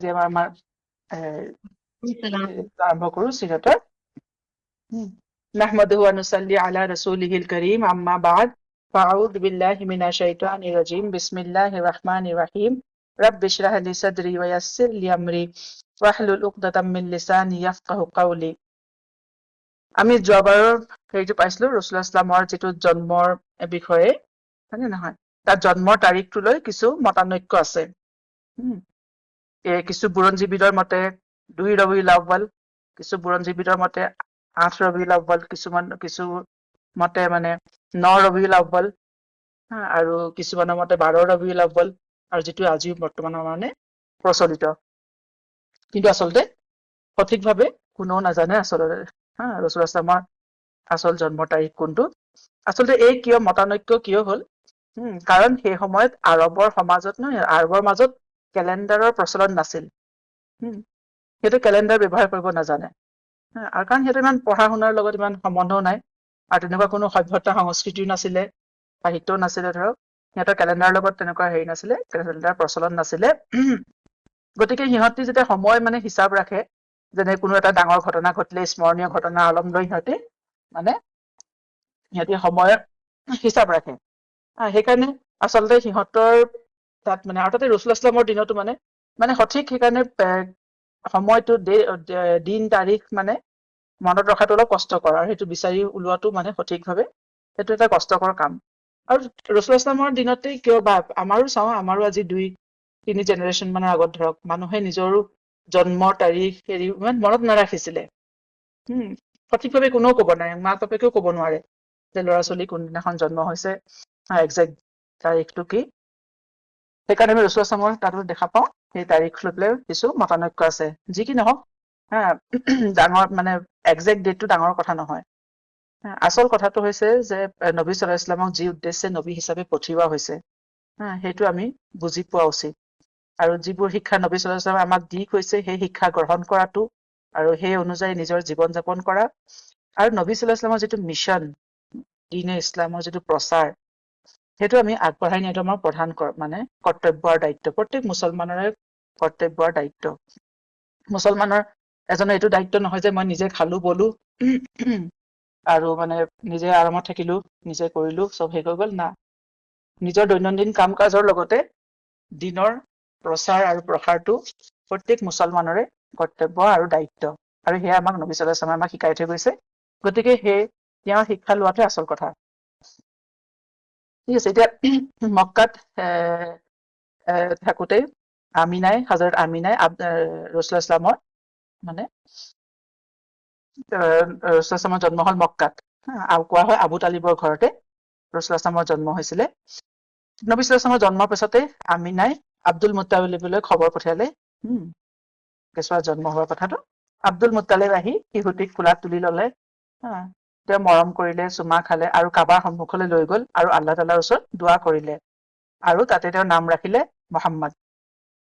যে আমাৰ আৰম্ভ কৰো সিৰাতৰ নাহমাদুহু ওয়া নুসাল্লি আলা রাসূলিহিল কারীম আম্মা বা'দ ফাআউযু বিল্লাহি মিনাশ শাইতানির রাজীম বিসমিল্লাহির রাহমানির রাহিম রাব্বি ইশরাহ লি সাদরি ওয়া ইয়াসসির লি আমরি ওয়াহলুল উকদাতাম মিন লিসানি ইয়াফকাহু কাওলি। আমি যোৱাবাৰৰ হেৰিটো পাইছিলো ৰাসূলুল্লাহ ইছলামৰ যিটো জন্মৰ বিষয়ে, হয়নে নহয়, তাৰ জন্মৰ তাৰিখটোলৈ কিছু মতানৈক্য আছে। কিছু বুৰঞ্জীবিদৰ মতে 2 ৰবিউল আউৱাল, কিছু বুৰঞ্জীবিদৰ মতে 8 ৰবিউল আউৱাল, কিছু মতে মানে 9 ৰবিউল আউৱাল, আৰু কিছুমানৰ মতে 12 ৰবিউল আউৱাল, আৰু যিটো আজি বৰ্তমানৰ মানে প্ৰচলিত। কিন্তু আচলতে সঠিকভাৱে কোনেও নাজানে আচলতে ৰাসূলুল্লাহ ইছলামৰ আচল জন্মৰ তাৰিখ কোনটো। আচলতে এই কিয় মতানৈক্য কিয় হ'ল, কাৰণ সেই সময়ত আৰবৰ সমাজত আৰবৰ মাজত কেলেণ্ডাৰৰ প্ৰচলন নাছিল। সেইটো কেলেণ্ডাৰ ব্যৱহাৰ কৰিব নাজানে, আৰু কাৰণ সেইটো ইমান পঢ়া শুনাৰ লগত ইমান সম্বন্ধও নাই, আৰু তেনেকুৱা কোনো সভ্যতা সংস্কৃতিও নাছিলে, সাহিত্যও নাছিলে। ধৰক সিহঁতৰ কেলেণ্ডাৰৰ লগত তেনেকুৱা হেৰি নাছিলে, কেলেণ্ডাৰ প্ৰচলন নাছিলে। গতিকে সিহঁতি যেতিয়া সময় মানে হিচাপ ৰাখে, যেনে কোনো এটা ডাঙৰ ঘটনা ঘটিলে, স্মৰণীয় ঘটনা আলম লৈ সিহঁতি সময়ৰ হিচাপ ৰাখে। সেইকাৰণে আচলতে সিহঁতৰ তাত মানে, আৰু তাতে ৰাসূলুল্লাহ ইছলামৰ দিনতো মানে সঠিক সেইকাৰণে সময়টো দিন তাৰিখ মানে মনত ৰখাটো অলপ কষ্টকৰ, আৰু সেইটো বিচাৰি ওলোৱাটো মানে সঠিকভাৱে সেইটো এটা কষ্টকৰ কাম। আৰু ৰাসূলুল্লাহ ইছলামৰ দিনতে কিয় বা আমাৰো চাওঁ, আমাৰো আজি 2-3 জেনেৰেশ্যন মানৰ আগত ধৰক মানুহে নিজৰো জন্মৰ তাৰিখ হেৰি ইমান মনত নাৰাখিছিলে। সঠিকভাৱে কোনেও ক'ব নোৱাৰে, মাক বাপেকেও ক'ব নোৱাৰে যে ল'ৰা ছোৱালী কোনদিনাখন জন্ম হৈছে, একজেক্ট তাৰিখটো কি। সেইকাৰণে আমি ৰাসূলুল্লাহ ইছলামৰ তাতো দেখা পাওঁ সেই তাৰিখ লৈ পেলাই কিছু মতানৈক্য আছে। যি কি নহওক ডাঙৰ মানে একজেক্ট ডেটটো ডাঙৰ কথা নহয়। আচল কথাটো হৈছে যে নবী সাল্লাল্লাহু আলাইহি ওয়াসাল্লামক যি উদ্দেশ্যে নবী হিচাপে পঠিওৱা হৈছে, সেইটো আমি বুজি পোৱা উচিত। আৰু যিবোৰ শিক্ষা নবী সাল্লাল্লাহু আলাইহি ওয়াসাল্লামে আমাক দি গৈছে, সেই শিক্ষা গ্ৰহণ কৰাটো আৰু সেই অনুযায়ী নিজৰ জীৱন যাপন কৰা, আৰু নবী সাল্লাল্লাহু আলাইহি ওয়াসাল্লামৰ যিটো মিছন, দ্বীনে ইছলামৰ যিটো প্ৰচাৰ, সেইটো আমি আগবঢ়াই নিয়াটো আমাৰ প্ৰধান মানে কৰ্তব্য আৰু দায়িত্ব, প্ৰত্যেক মুছলমানৰে কৰ্তব্য আৰু দায়িত্ব। মুছলমানৰ এজনৰ এইটো দায়িত্ব নহয় যে মই নিজে খালো বলো আৰু মানে নিজে আৰামত থাকিলো, নিজে কৰিলো, চব শেষ হৈ গল না। নিজৰ দৈনন্দিন কাম কাজৰ লগতে দিনৰ প্ৰচাৰ আৰু প্ৰসাৰটো প্ৰত্যেক মুছলমানৰে কৰ্তব্য আৰু দায়িত্ব, আৰু সেয়া আমাক নবী সাল্লাল্লাহু আলাইহি ওয়াসাল্লামে আমাক শিকাই থৈ গৈছে। গতিকে তেওঁৰ শিক্ষা লোৱাটোৱে আচল কথা। ঠিক আছে। এতিয়া মক্কাত থাকোতে হযৰত আমিনাই ৰাসূলুল্লাহ ইছলামৰ মানে ৰাসূলুল্লাহ ইছলামৰ জন্ম হল মক্কাত, আৰু কোৱা হয় আবু তালিবৰ ঘৰতে ৰাসূলুল্লাহ ইছলামৰ জন্ম হৈছিলে। নবী সাল্লাল্লাহু আলাইহি ওয়াসাল্লামৰ জন্মৰ পিছতে আমিনাই আব্দুল মুত্তালিবলৈ খবৰ পঠিয়ালে কেঁচুৱাৰ জন্ম হোৱাৰ কথাটো। আব্দুল মুত্তালিব আহি শিশুটিক কোলাত তুলি ললে, তেওঁ মৰম কৰিলে, চুমা খালে, আৰু কাবাৰ সন্মুখলৈ লৈ গল, আৰু আল্লাহ তাআলাৰ ওচৰত দোৱা কৰিলে, আৰু তাতে তেওঁৰ নাম ৰাখিলে মুহাম্মদ,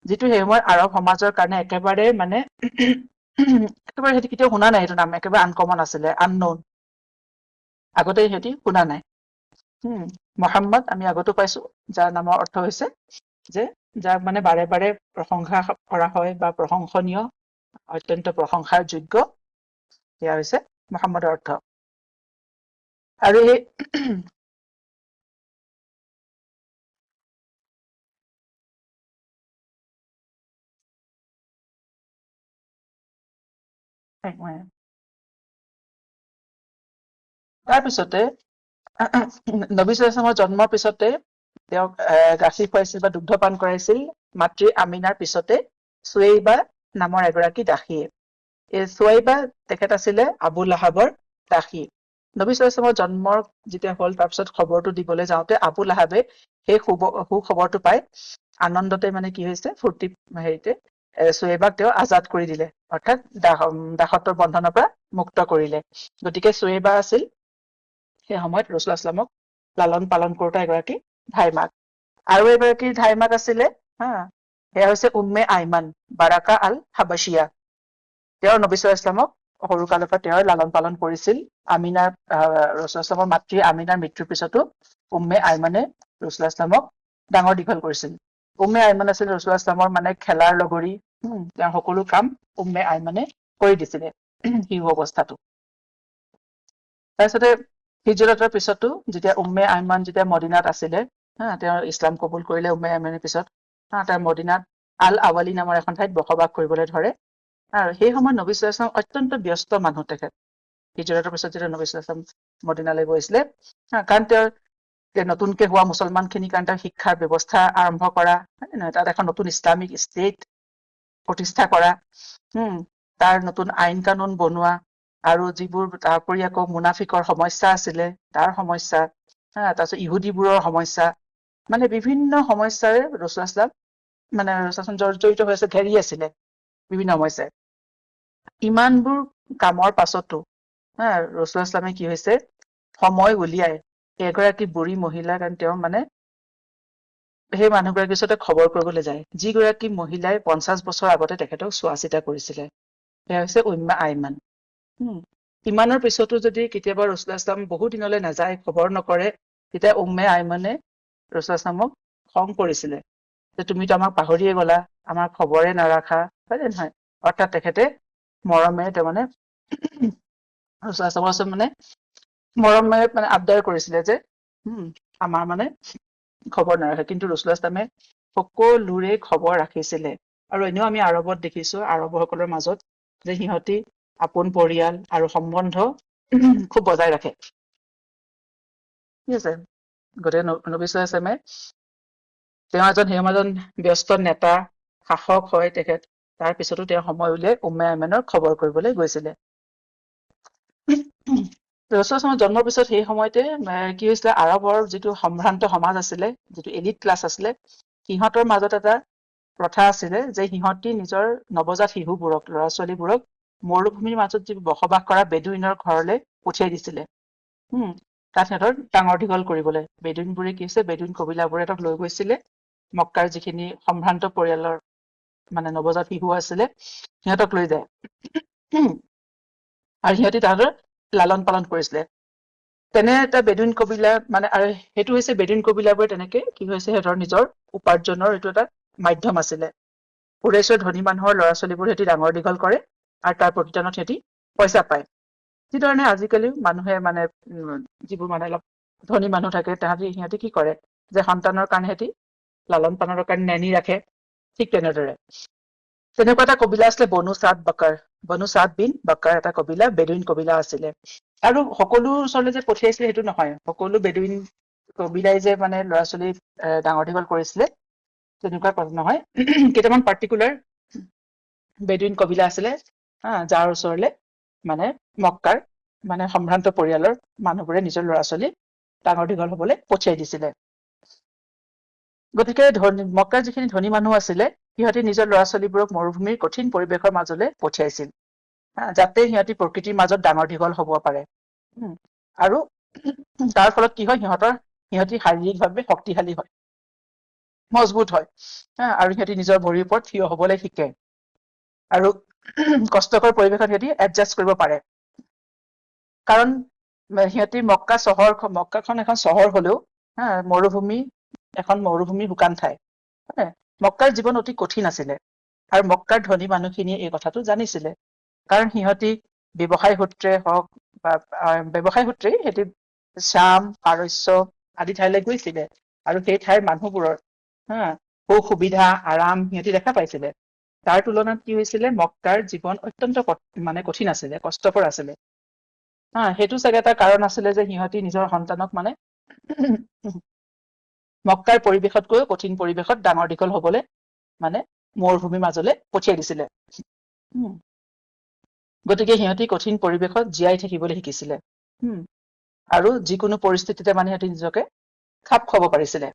যিটো সেই সময়ত আৰৱ সমাজৰ কাৰণে একেবাৰে মানে একেবাৰে সিহঁতি কেতিয়াও শুনা নাই, এইটো নাম একেবাৰে আনকমন আছিলে, আননোন, আগতে সিহঁতি শুনা নাই। মুহাম্মদ আমি আগতো পাইছো, যাৰ নামৰ অৰ্থ হৈছে যে যাক মানে বাৰে বাৰে প্ৰশংসা কৰা হয় বা প্ৰশংসনীয়, অত্যন্ত প্ৰশংসাৰ যোগ্য, সেয়া হৈছে মুহাম্মদৰ অৰ্থ। আৰু এই তাৰপিছতে নবী সাল্লাল্লাহু আলাইহি ওয়াসাল্লামৰ জন্মৰ পিছতে তেওঁক গাখীৰ খুৱাইছিল বা দুগ্ধপান কৰাইছিল মাতৃ আমিনাৰ পিছতে চুৱেইবা নামৰ এগৰাকী দাসীয়ে। এই চুৱেইবা তেখেত আছিলে আবু লাহাবৰ দাসী। নবী সাল্লাল্লাহু আলাইহি ওয়াসাল্লামৰ জন্মৰ যেতিয়া হল, তাৰপিছত খবৰটো দিবলৈ যাওঁতে আবু লাহাবে সেই সুখবৰটো পাই আনন্দতে মানে কি হৈছে, ফূৰ্তি হেৰিতে চুৱেইবাক তেওঁ আজাদ কৰি দিলে, অৰ্থাৎ দাসত্বৰ বন্ধনৰ পৰা মুক্ত কৰিলে। গতিকে চুৱেইবা আছিল সেই সময়ত ৰাসূলুল্লাহ ইছলামক লালন পালন কৰোতা এগৰাকী ধাইমাক। আৰু এগৰাকী ধাইমাক আছিলে, সেয়া হৈছে উম্মে আইমান বাৰাকা আল হাবাছিয়া। তেওঁ নবী সাল্লাল্লাহু আলাইহি ওয়াসাল্লামক সৰু কালৰ পৰা তেওঁ লালন পালন কৰিছিল। ৰাসূলুল্লাহ ইছলামৰ মাতৃ আমিনাৰ মৃত্যুৰ পিছতো উম্মে আইমানে ৰাসূলুল্লাহ ইছলামক ডাঙৰ দীঘল কৰিছিল। উম্মে আইমান আছিল ৰাসূলুল্লাহ ইছলামৰ মানে খেলাৰ লগৰী, তেওঁৰ সকলো কাম আইমানে কৰি দিছিলে শিশু অৱস্থাটো। তাৰপিছতে হিজৰতৰ পিছতো যেতিয়া আইমান যেতিয়া মদিনাত আছিলে, তেওঁ ইছলাম কবুল কৰিলে আইমানৰ পিছত, তেওঁ মদিনাত আল আৱালি নামৰ এখন ঠাইত বসবাস কৰিবলৈ ধৰে। আৰু সেই সময়ত নবী সাল্লাল্লাহু আলাইহি ওয়াসাল্লাম অত্যন্ত ব্যস্ত মানুহ তেখেত। হিজৰতৰ পিছত যেতিয়া নবী সাল্লাল্লাহু আলাইহি ওয়াসাল্লাম মদিনালৈ গৈছিলে, কাৰণ তেওঁৰ নতুনকে হোৱা মুছলমান খিনিৰ কাৰণে তেওঁ শিক্ষাৰ ব্যৱস্থা আৰম্ভ কৰা, তাত এখন নতুন ইছলামিক ষ্টেট প্ৰতিষ্ঠা কৰা, তাৰ নতুন আইন কানুন বনোৱা, আৰু যিবোৰ তাৰপৰি আকৌ মুনাফিকৰ সমস্যা আছিলে তাৰ সমস্যা, তাৰপিছত ইহুদিবোৰৰ সমস্যা, মানে বিভিন্ন সমস্যাৰে ৰাসূলুল্লাহ মানে জড়িত হৈ আছে, ঘেৰি আছিলে বিভিন্ন সমস্যাই। ইমানবোৰ কামৰ পাছতো ৰাসূলুল্লাহ কি হৈছে, সময় উলিয়াই এগৰাকী বুঢ়ী মহিলা, কাৰণ তেওঁ মানে সেই মানুহগৰাকীৰ ওচৰতে খবৰ কৰিবলৈ যায়, যিগৰাকী মহিলাই 50 বছৰ আগতে তেখেতক চোৱা চিতা কৰিছিলে। সেয়া হৈছে আইমান। ইমানৰ পিছতো যদি কেতিয়াবা ৰাসূলুল্লাহ বহু দিনলৈ নাযায়, খবৰ নকৰে, তেতিয়া আইমানে ৰাসূলুল্লাহক খং কৰিছিলে যে তুমিতো আমাক পাহৰিয়ে গলা, আমাৰ খবৰে নাৰাখা, হয় নে নহয়? অৰ্থাৎ তেখেতে মৰমেৰে তাৰমানে ৰাসূলুল্লাহ মানে মৰমেৰে মানে আবদাৰ কৰিছিলে যে আমাৰ মানে খবৰ নাৰাখে। কিন্তু ৰাসূলুল্লাহ সকলোৰে খবৰ ৰাখিছিলে। আৰু এনেও আমি আৰৱত দেখিছো, আৰৱসকলৰ মাজত যে সিহঁতি আপোন পৰিয়াল আৰু সম্বন্ধ খুব বজাই ৰাখে, ঠিক আছে। গতিকে নবী সাল্লাল্লাহু আলাইহি ওয়াসাল্লামে তেওঁ এজন ব্যস্ত নেতা, শাসক হয় তেখেত, তাৰ পিছতো তেওঁ সময় উলিয়াই আইমানৰ খবৰ কৰিবলৈ গৈছিলে। ৰাসূলুল্লাহৰ জন্মৰ পিছত সেই সময়তে কি হৈছিলে, আৰৱৰ যিটো সম্ভ্ৰান্ত সমাজ আছিলে, যিটো এলিট ক্লাছ আছিলে, সিহঁতৰ মাজত এটা প্ৰথা আছিলে যে সিহঁতি নিজৰ নৱজাত শিশুবোৰক, ল'ৰা ছোৱালীবোৰক মৰুভূমিৰ মাজত যি বসবাস কৰা বেদুইনৰ ঘৰলৈ পঠিয়াই দিছিলে। তাত সিহঁতৰ ডাঙৰ দীঘল কৰিবলৈ। বেদুইনবোৰে কি হৈছে, বেদুইন কবিলাবোৰে তাক লৈ গৈছিলে, মক্কাৰ যিখিনি সম্ভ্ৰান্ত পৰিয়ালৰ মানে নৱজাত শিশু আছিলে সিহঁতক লৈ যায়, আৰু সিহঁতি তাহাঁতৰ লালন পালন কৰিছিলে। তেনে এটা বেদুইন কবিলা মানে, আৰু সেইটো হৈছে বেদুইন কবিলাবোৰে তেনেকে কি হৈছে, সিহঁতৰ নিজৰ উপাৰ্জনৰ এইটো এটা মাধ্যম আছিলে। কুৰাইশৰ ধনী মানুহৰ ল'ৰা ছোৱালীবোৰ সিহঁতি ডাঙৰ দীঘল কৰে, আৰু তাৰ প্ৰতিদানত সিহঁতি পইচা পায়। যিধৰণে আজিকালি মানুহে মানে যিবোৰ মানে অলপ ধনী মানুহ থাকে, সিহঁতি কি কৰে যে সন্তানৰ কাৰণে সিহঁতি লালন পালনৰ কাৰণে নেনি ৰাখে। ঠিক তেনেদৰে তেনেকুৱা এটা কবিলা আছিলে বনু চাদ বিন বাকাৰ এটা কবিলা, বেদুইন কবিলা আছিলে। আৰু সকলো ওচৰলৈ যে পঠিয়াইছিলে সেইটো নহয়, সকলো বেদুইন কবিলাই যে মানে ল'ৰা ছোৱালী ডাঙৰ দীঘল কৰিছিলে তেনেকুৱা কথা নহয়। কেইটামান পাৰ্টিকুলাৰ বেদুইন কবিলা আছিলে, যাৰ ওচৰলে মানে মক্কাৰ মানে সম্ভ্ৰান্ত পৰিয়ালৰ মানুহবোৰে নিজৰ ল'ৰা ছোৱালী ডাঙৰ দীঘল হবলৈ পঠিয়াই দিছিলে। গতিকে মক্কাৰ যিখিনি ধনী মানুহ আছিলে, সিহঁতি নিজৰ ল'ৰা ছোৱালীবোৰক মৰুভূমিৰ কঠিন পৰিৱেশৰ মাজলৈ পঠিয়াইছিল, যাতে সিহঁতি প্ৰকৃতিৰ মাজত ডাঙৰ দীঘল হব পাৰে। আৰু তাৰ ফলত কি হয়, সিহঁতি শাৰীৰিকভাৱে শক্তিশালী হয়, মজবুত হয়, আৰু সিহঁতি নিজৰ ভৰিৰ ওপৰত থিয় হবলৈ শিকে, আৰু কষ্টকৰ পৰিৱেশত সিহঁতি এডজাষ্ট কৰিব পাৰে। কাৰণ সিহঁতি মক্কাখন এখন চহৰ হলেও মৰুভূমি শুকান ঠাই। মক্কাৰ জীৱন অতি কঠিন আছিলে, আৰু মক্কাৰ ধনী মানুহখিনিয়ে এই কথাটো জানিছিলে। কাৰণ সিহঁতি ব্যৱসায় সূত্ৰে হওক বা ব্যৱসায় সূত্ৰেই সিহঁতি শ্যাম, পাৰস্য আদি ঠাইলৈ গৈছিলে, আৰু সেই ঠাইৰ মানুহবোৰৰ সুবিধা আৰাম সিহঁতি দেখা পাইছিলে। তাৰ তুলনাত কি হৈছিলে, মক্কাৰ জীৱন অত্যন্ত মানে কঠিন আছিলে, কষ্টকৰ আছিলে। সেইটো চাগে এটা কাৰণ আছিলে যে সিহঁতি নিজৰ সন্তানক মানে মক্কাৰ পৰিৱেশতকৈও কঠিন পৰিৱেশত ডাঙৰ দীঘল হবলৈ মানে মৰুভূমিৰ মাজলৈ পঠিয়াই দিছিলে। গতিকে সিহঁতি কঠিন পৰিৱেশত জীয়াই থাকিবলৈ শিকিছিলে, আৰু যিকোনো পৰিস্থিতিতে মানে সিহঁতি নিজকে খাপ খুৱাব পাৰিছিলে।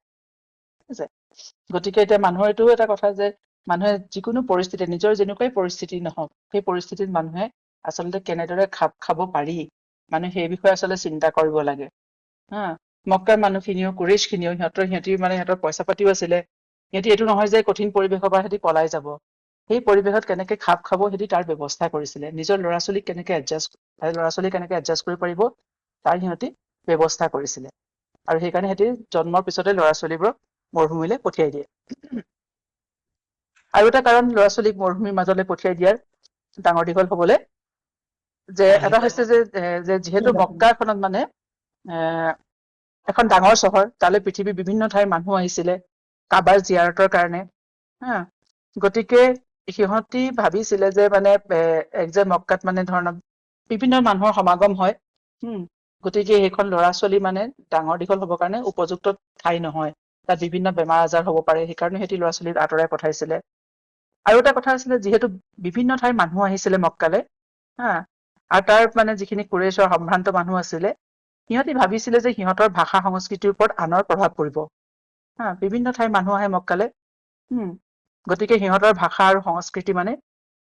গতিকে এতিয়া মানুহৰ এইটো এটা কথা যে মানুহে যিকোনো পৰিস্থিতি, নিজৰ যেনেকুৱাই পৰিস্থিতি নহওক, সেই পৰিস্থিতিত মানুহে আচলতে কেনেদৰে খাপ খাব পাৰি, মানুহে সেই বিষয়ে আচলতে চিন্তা কৰিব লাগে। মক্কাৰ মানুহখিনিও, কুৰেইশখিনিও সিহঁতৰ পইচা পাতিও আছিলে। সিহঁতি এইটো নহয় যে কঠিন পৰিৱেশৰ পৰা সিহঁতি পলাই যাব, সেই পৰিৱেশত কেনেকে খাপ খাব সিহঁতি তাৰ ব্যৱস্থা কৰিছিলে। নিজৰ ল'ৰা ছোৱালীক কেনেকে এডজাষ্ট কৰিব পাৰিব তাৰ সিহঁতি ব্যৱস্থা কৰিছিলে, আৰু সেইকাৰণে সিহঁতি জন্মৰ পিছতে ল'ৰা ছোৱালীবোৰক মৰুভূমিলৈ পঠিয়াই দিয়ে। আৰু এটা কাৰণ ল'ৰা ছোৱালীক মৰুভূমিৰ মাজলৈ পঠিয়াই দিয়াৰ ডাঙৰ দীঘল হবলৈ, যে এটা হৈছে যে যিহেতু মক্কাখনত মানে এখন ডাঙৰ চহৰ, তালৈ পৃথিৱীৰ বিভিন্ন ঠাইৰ মানুহ আহিছিলে কাবাৰ জিয়াৰতৰ কাৰণে। হা, গতিকে সিহঁতি ভাবিছিলে যে মানে যে মক্কাত মানে ধৰণৰ বিভিন্ন মানুহৰ সমাগম হয়। গতিকে সেইখন ল'ৰা ছোৱালী মানে ডাঙৰ দীঘল হবৰ কাৰণে উপযুক্ত ঠাই নহয়, তাত বিভিন্ন বেমাৰ আজাৰ হ'ব পাৰে, সেইকাৰণে সিহঁতি ল'ৰা ছোৱালীক আঁতৰাই পঠাইছিলে। আৰু এটা কথা আছিলে, যিহেতু বিভিন্ন ঠাইৰ মানুহ আহিছিলে মক্কালে, হা, আৰু তাৰ মানে যিখিনি কুৰেশ্বৰ সম্ভ্ৰান্ত মানুহ আছিলে, সিহঁতি ভাবিছিলে যে সিহঁতৰ ভাষা সংস্কৃতিৰ ওপৰত আনৰ প্ৰভাৱ পৰিব। হা, বিভিন্ন ঠাইৰ মানুহ আহে মক্কালে, গতিকে সিহঁতৰ ভাষা আৰু সংস্কৃতি মানে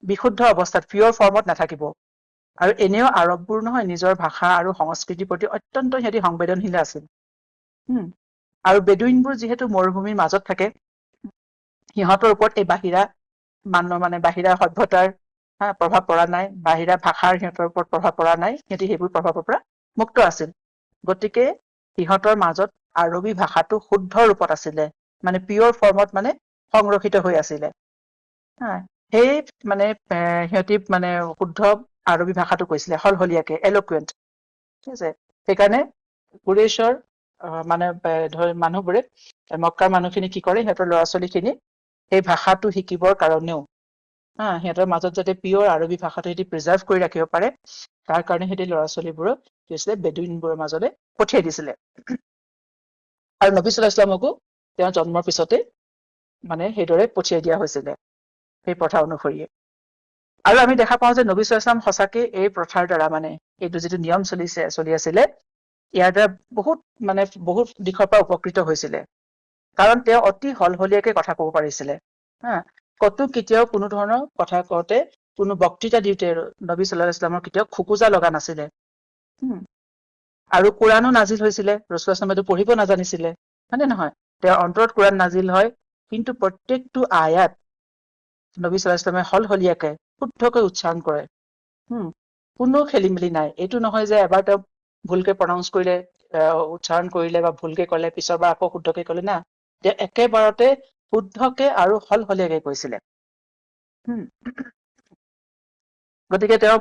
বিশুদ্ধ অৱস্থাত পিয়ৰ ফৰ্মত নাথাকিব। আৰু এনেও আৰববোৰ নহয় নিজৰ ভাষা আৰু সংস্কৃতিৰ প্ৰতি অত্যন্ত সিহঁতি সংবেদনশীল আছিল। আৰু বেদুইনবোৰ যিহেতু মৰুভূমিৰ মাজত থাকে, সিহঁতৰ ওপৰত এই বাহিৰা মানে বাহিৰা সভ্যতাৰ প্ৰভাৱ পৰা নাই, বাহিৰা ভাষাৰ সিহঁতৰ ওপৰত প্ৰভাৱ পৰা নাই, সিহঁতি সেইবোৰ প্ৰভাৱৰ পৰা মুক্ত আছিল। গতিকে সিহঁতৰ মাজত আৰবী ভাষাটো শুদ্ধ ৰূপত আছিলে, মানে পিয়ৰ ফৰ্মত মানে সংৰক্ষিত হৈ আছিলে। হা, সেই মানে সিহঁতি মানে শুদ্ধ আৰবী ভাষাটো কৈছিলে, সলসলীয়াকে, এলকুৱেণ্ট। ঠিক আছে, সেইকাৰণে কুৰেশ্বৰ মানে মানুহবোৰে মক্কাৰ মানুহখিনি কি কৰে, সিহঁতৰ ল'ৰা ছোৱালী খিনি সেই ভাষাটো শিকিবৰ কাৰণেও, সিহঁতৰ মাজত যাতে পিয়ৰ আৰবী ভাষাটো সিহঁতি প্ৰিজাৰ্ভ কৰি ৰাখিব পাৰে, তাৰ কাৰণে সিহঁতি ল'ৰা ছোৱালীবোৰক কি হৈছিলে, বেদুইনবোৰৰ মাজলৈ পঠিয়াই দিছিলে। আৰু নবী সাল্লাল্লাহু আলাইহি ওয়াসাল্লামকো তেওঁৰ জন্মৰ পিছতে মানে সেইদৰে পঠিয়াই দিয়া হৈছিলে, সেই প্ৰথা অনুসৰিয়ে। আৰু আমি দেখা পাওঁ যে নবী সাল্লাল্লাহু আলাইহি ওয়াসাল্লাম সঁচাকে এই প্ৰথাৰ দ্বাৰা, মানে এইটো যিটো নিয়ম চলি আছিলে, ইয়াৰ দ্বাৰা বহুত দিশৰ পৰা উপকৃত হৈছিলে। কাৰণ তেওঁ অতি সলসলীয়াকে কথা কব পাৰিছিলে। হা, ক'তো কেতিয়াও কোনো ধৰণৰ কথা কওঁতে, কোনো বক্তৃতা দিওঁতে নবী সাল্লাল্লাহু আলাইহি ওয়াসাল্লামৰ কেতিয়াও খোকোজা লগা নাছিলে। আৰু কোৰাণো নাজিল হৈছিলে, ৰাসূলুল্লাহ সাল্লাল্লাহু আলাইহি ওয়াসাল্লামে পঢ়িব নাজানিছিলে, হয় নে নহয়? তেওঁৰ অন্তৰত কোৰাণ নাজিল হয়, কিন্তু প্ৰত্যেকটো আয়াত নবী সাল্লাল্লাহু আলাইহি ওয়াসাল্লামে সলসলীয়াকে শুদ্ধকৈ উচ্চাৰণ কৰে। কোনো খেলি মেলি নাই, এইটো নহয় যে এবাৰ তেওঁ ভুলকে প্ৰনাউন্স কৰিলে, উচ্চাৰণ কৰিলে বা ভুলকে ক'লে, পিছৰ বাৰ আকৌ শুদ্ধকে ক'লে, না। তেওঁ একেবাৰতে শুদ্ধকে আৰু সলসলীয়াকে কৈছিলে। গতিকে তেওঁ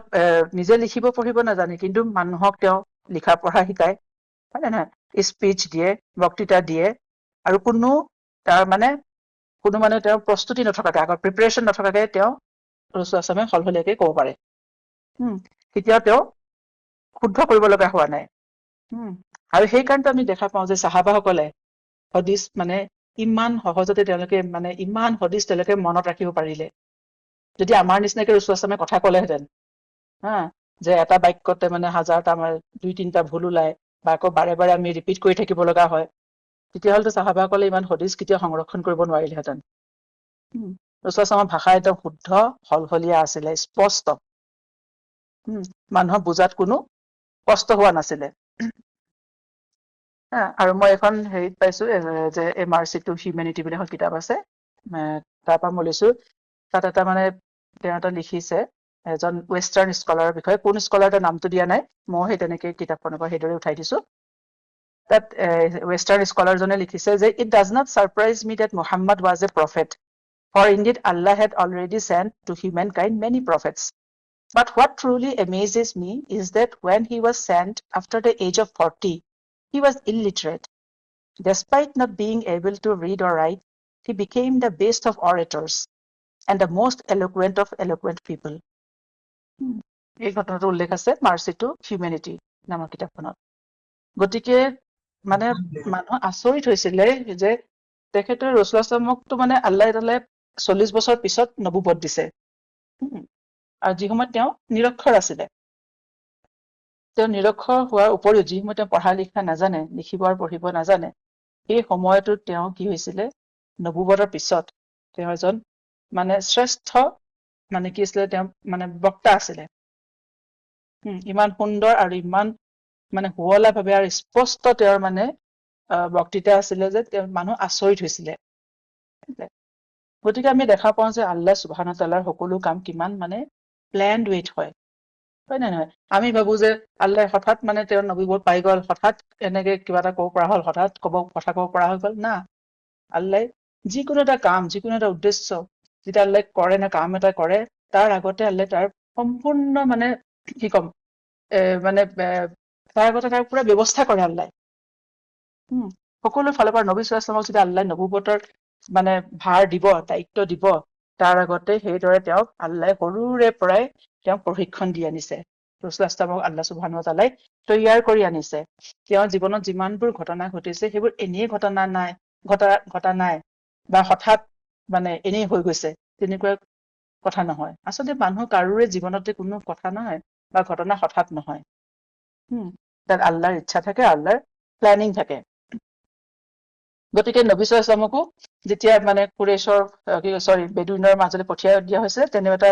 নিজে লিখিব পঢ়িব নাজানে, কিন্তু মানুহক তেওঁ লিখা পঢ়া শিকায়, হয় নে নহয়? স্পিচ দিয়ে, বক্তৃতা দিয়ে, আৰু কোনো মানে তেওঁৰ প্ৰস্তুতি নথকাকে, আগৰ প্ৰিপেৰেচন নথকাকে তেওঁ ৰাসূলুল্লাহ সাল্লাল্লাহু আলাইহি ওয়াসাল্লামে সলসলীয়াকে ক'ব পাৰে। কেতিয়াও তেওঁ শুদ্ধ কৰিব লগা হোৱা নাই। আৰু সেই কাৰণেতো আমি দেখা পাওঁ যে চাহাবাসকলে হদিছ মানে ইমান সহজতে তেওঁলোকে মানে ইমান হদিছ তেওঁলোকে মনত ৰাখিব পাৰিলে। যদি আমাৰ নিচিনাকে ৰাসূলুল্লাহ সাল্লাল্লাহু আলাইহি ওৱাসাল্লামে কথা ক'লেহেঁতেন, যে এটা বাক্যতে মানে হাজাৰটা আমাৰ 2-3টা ভুল ওলাই, বা আকৌ বাৰে বাৰে আমি ৰিপিট কৰি থাকিব লগা হয়, তেতিয়াহ'লেতো চাহাবাসকলে ইমান হদিছ কেতিয়াও সংৰক্ষণ কৰিব নোৱাৰিলেহেঁতেন। ৰাসূলুল্লাহ সাল্লাল্লাহু আলাইহি ওৱাসাল্লামৰ ভাষা একদম শুদ্ধ, সলসলীয়া আছিলে, স্পষ্ট। মানুহক বুজাত কোনো কষ্ট হোৱা নাছিলে। আৰু মই এখন হেৰিত পাইছো, যে এ মাৰ্চি টু হিউমেনিটি বুলি এখন কিতাপ আছে, তাৰ পৰা মই লৈছো। তাত এটা মানে তেওঁ এটা লিখিছে, এজন ৱেষ্টাৰ্ণ স্কলাৰৰ বিষয়ে, কোন স্কলাৰ তেওঁৰ নামটো দিয়া নাই, মই সেই তেনেকে কিতাপখনৰ পৰা সেইদৰে উঠাই দিছো। তাত ৱেষ্টাৰ্ণ স্কলাৰজনে লিখিছে যে, it does not surprise me that Muhammad was a prophet, for indeed Allah had already sent to হিউমেন কাইণ্ড many prophets. But what truly amazes me is that when he was sent after the age of 40, he was illiterate. Despite not being able to read or write, he became the best of orators and the most eloquent of eloquent people. এই ঘটনাটো উল্লেখ আছে Mercy two humanity নামৰ কিতাপখনত। গতিকে মানে মানুহ আচৰিত হৈছিলে যে তেখেতৰ ৰাসূলুল্লাহ সাল্লাল্লাহু আলাইহি ওয়াসাল্লামকতো মানে আল্লাহ তাআলাই 40 বছৰ পিছত নবুৱত দিছে। আৰু যি সময়ত তেওঁ নিৰক্ষৰ আছিলে। তেওঁ নিৰক্ষৰ হোৱাৰ উপৰিও যি সময়ত তেওঁ পঢ়া লিখা নাজানে, লিখিব আৰু পঢ়িব নাজানে, সেই সময়টোত তেওঁ কি হৈছিলে, নবুৱতৰ পিছত তেওঁ এজন মানে শ্ৰেষ্ঠ মানে কি আছিলে, তেওঁ মানে বক্তা আছিলে। ইমান সুন্দৰ আৰু ইমান মানে শুৱলা ভাৱে আৰু স্পষ্ট তেওঁৰ মানে বক্তৃতা আছিলে যে তেওঁ মানুহ আচৰিত হৈছিলে। গতিকে আমি দেখা পাওঁ যে আল্লাহ সুবহানাহু ওয়া তাআলাৰ সকলো কাম কিমান মানে প্লেনড ৱেত হয়। হয় নে নহয়? আমি ভাবো যে আল্লাহ হঠাৎ মানে তেওঁৰ নবুৱত পাই গ'ল, হঠাৎ এনেকে কিবা এটা ক'ব পৰা হ'ল, হঠাৎ কথা ক'ব পৰা হৈ গ'ল, না। আল্লাহ যিকোনো এটা কাম, যিকোনো এটা উদ্দেশ্য যেতিয়া আল্লাহ কৰে না কাম এটা কৰে তাৰ আগতে আল্লাহ তাৰ সম্পূৰ্ণ মানে কি ক'ম মানে তাৰ আগতে তাৰ পুৰা ব্যৱস্থা কৰে আল্লাহ সকলো ফালৰ পৰা নবী সাল্লাল্লাহু আলাইহি ওয়াসাল্লামক যেতিয়া আল্লাহ নবুৱতৰ মানে ভাৰ দিব দায়িত্ব দিব তাৰ আগতে সেইদৰে তেওঁক আল্লাহ সৰুৰে পৰাই তেওঁক প্ৰশিক্ষণ দি আনিছে ৰাসূলুল্লাহ সাল্লাল্লাহু আল্লাহ সুবহানাহু ওয়া তাআলাই তৈয়াৰ কৰি আনিছে তেওঁৰ জীৱনত যিমানবোৰ ঘটনা ঘটিছে সেইবোৰ এনেই ঘটা নাই বা হঠাৎ মানে এনেই হৈ গৈছে তেনেকুৱা কথা নহয় আচলতে মানুহ কাৰোৰে জীৱনতে কোনো কথা নহয় বা ঘটনা হঠাৎ নহয় তাত আল্লাহৰ ইচ্ছা থাকে আল্লাহৰ প্লেনিং থাকে গতিকে নবী সাল্লাল্লাহু আলাইহি ওয়াসাল্লামকো যেতিয়া মানে কুৰেশৰ বেদুইনৰ মাজলৈ পঠিয়াই দিয়া হৈছিলে তেনে এটা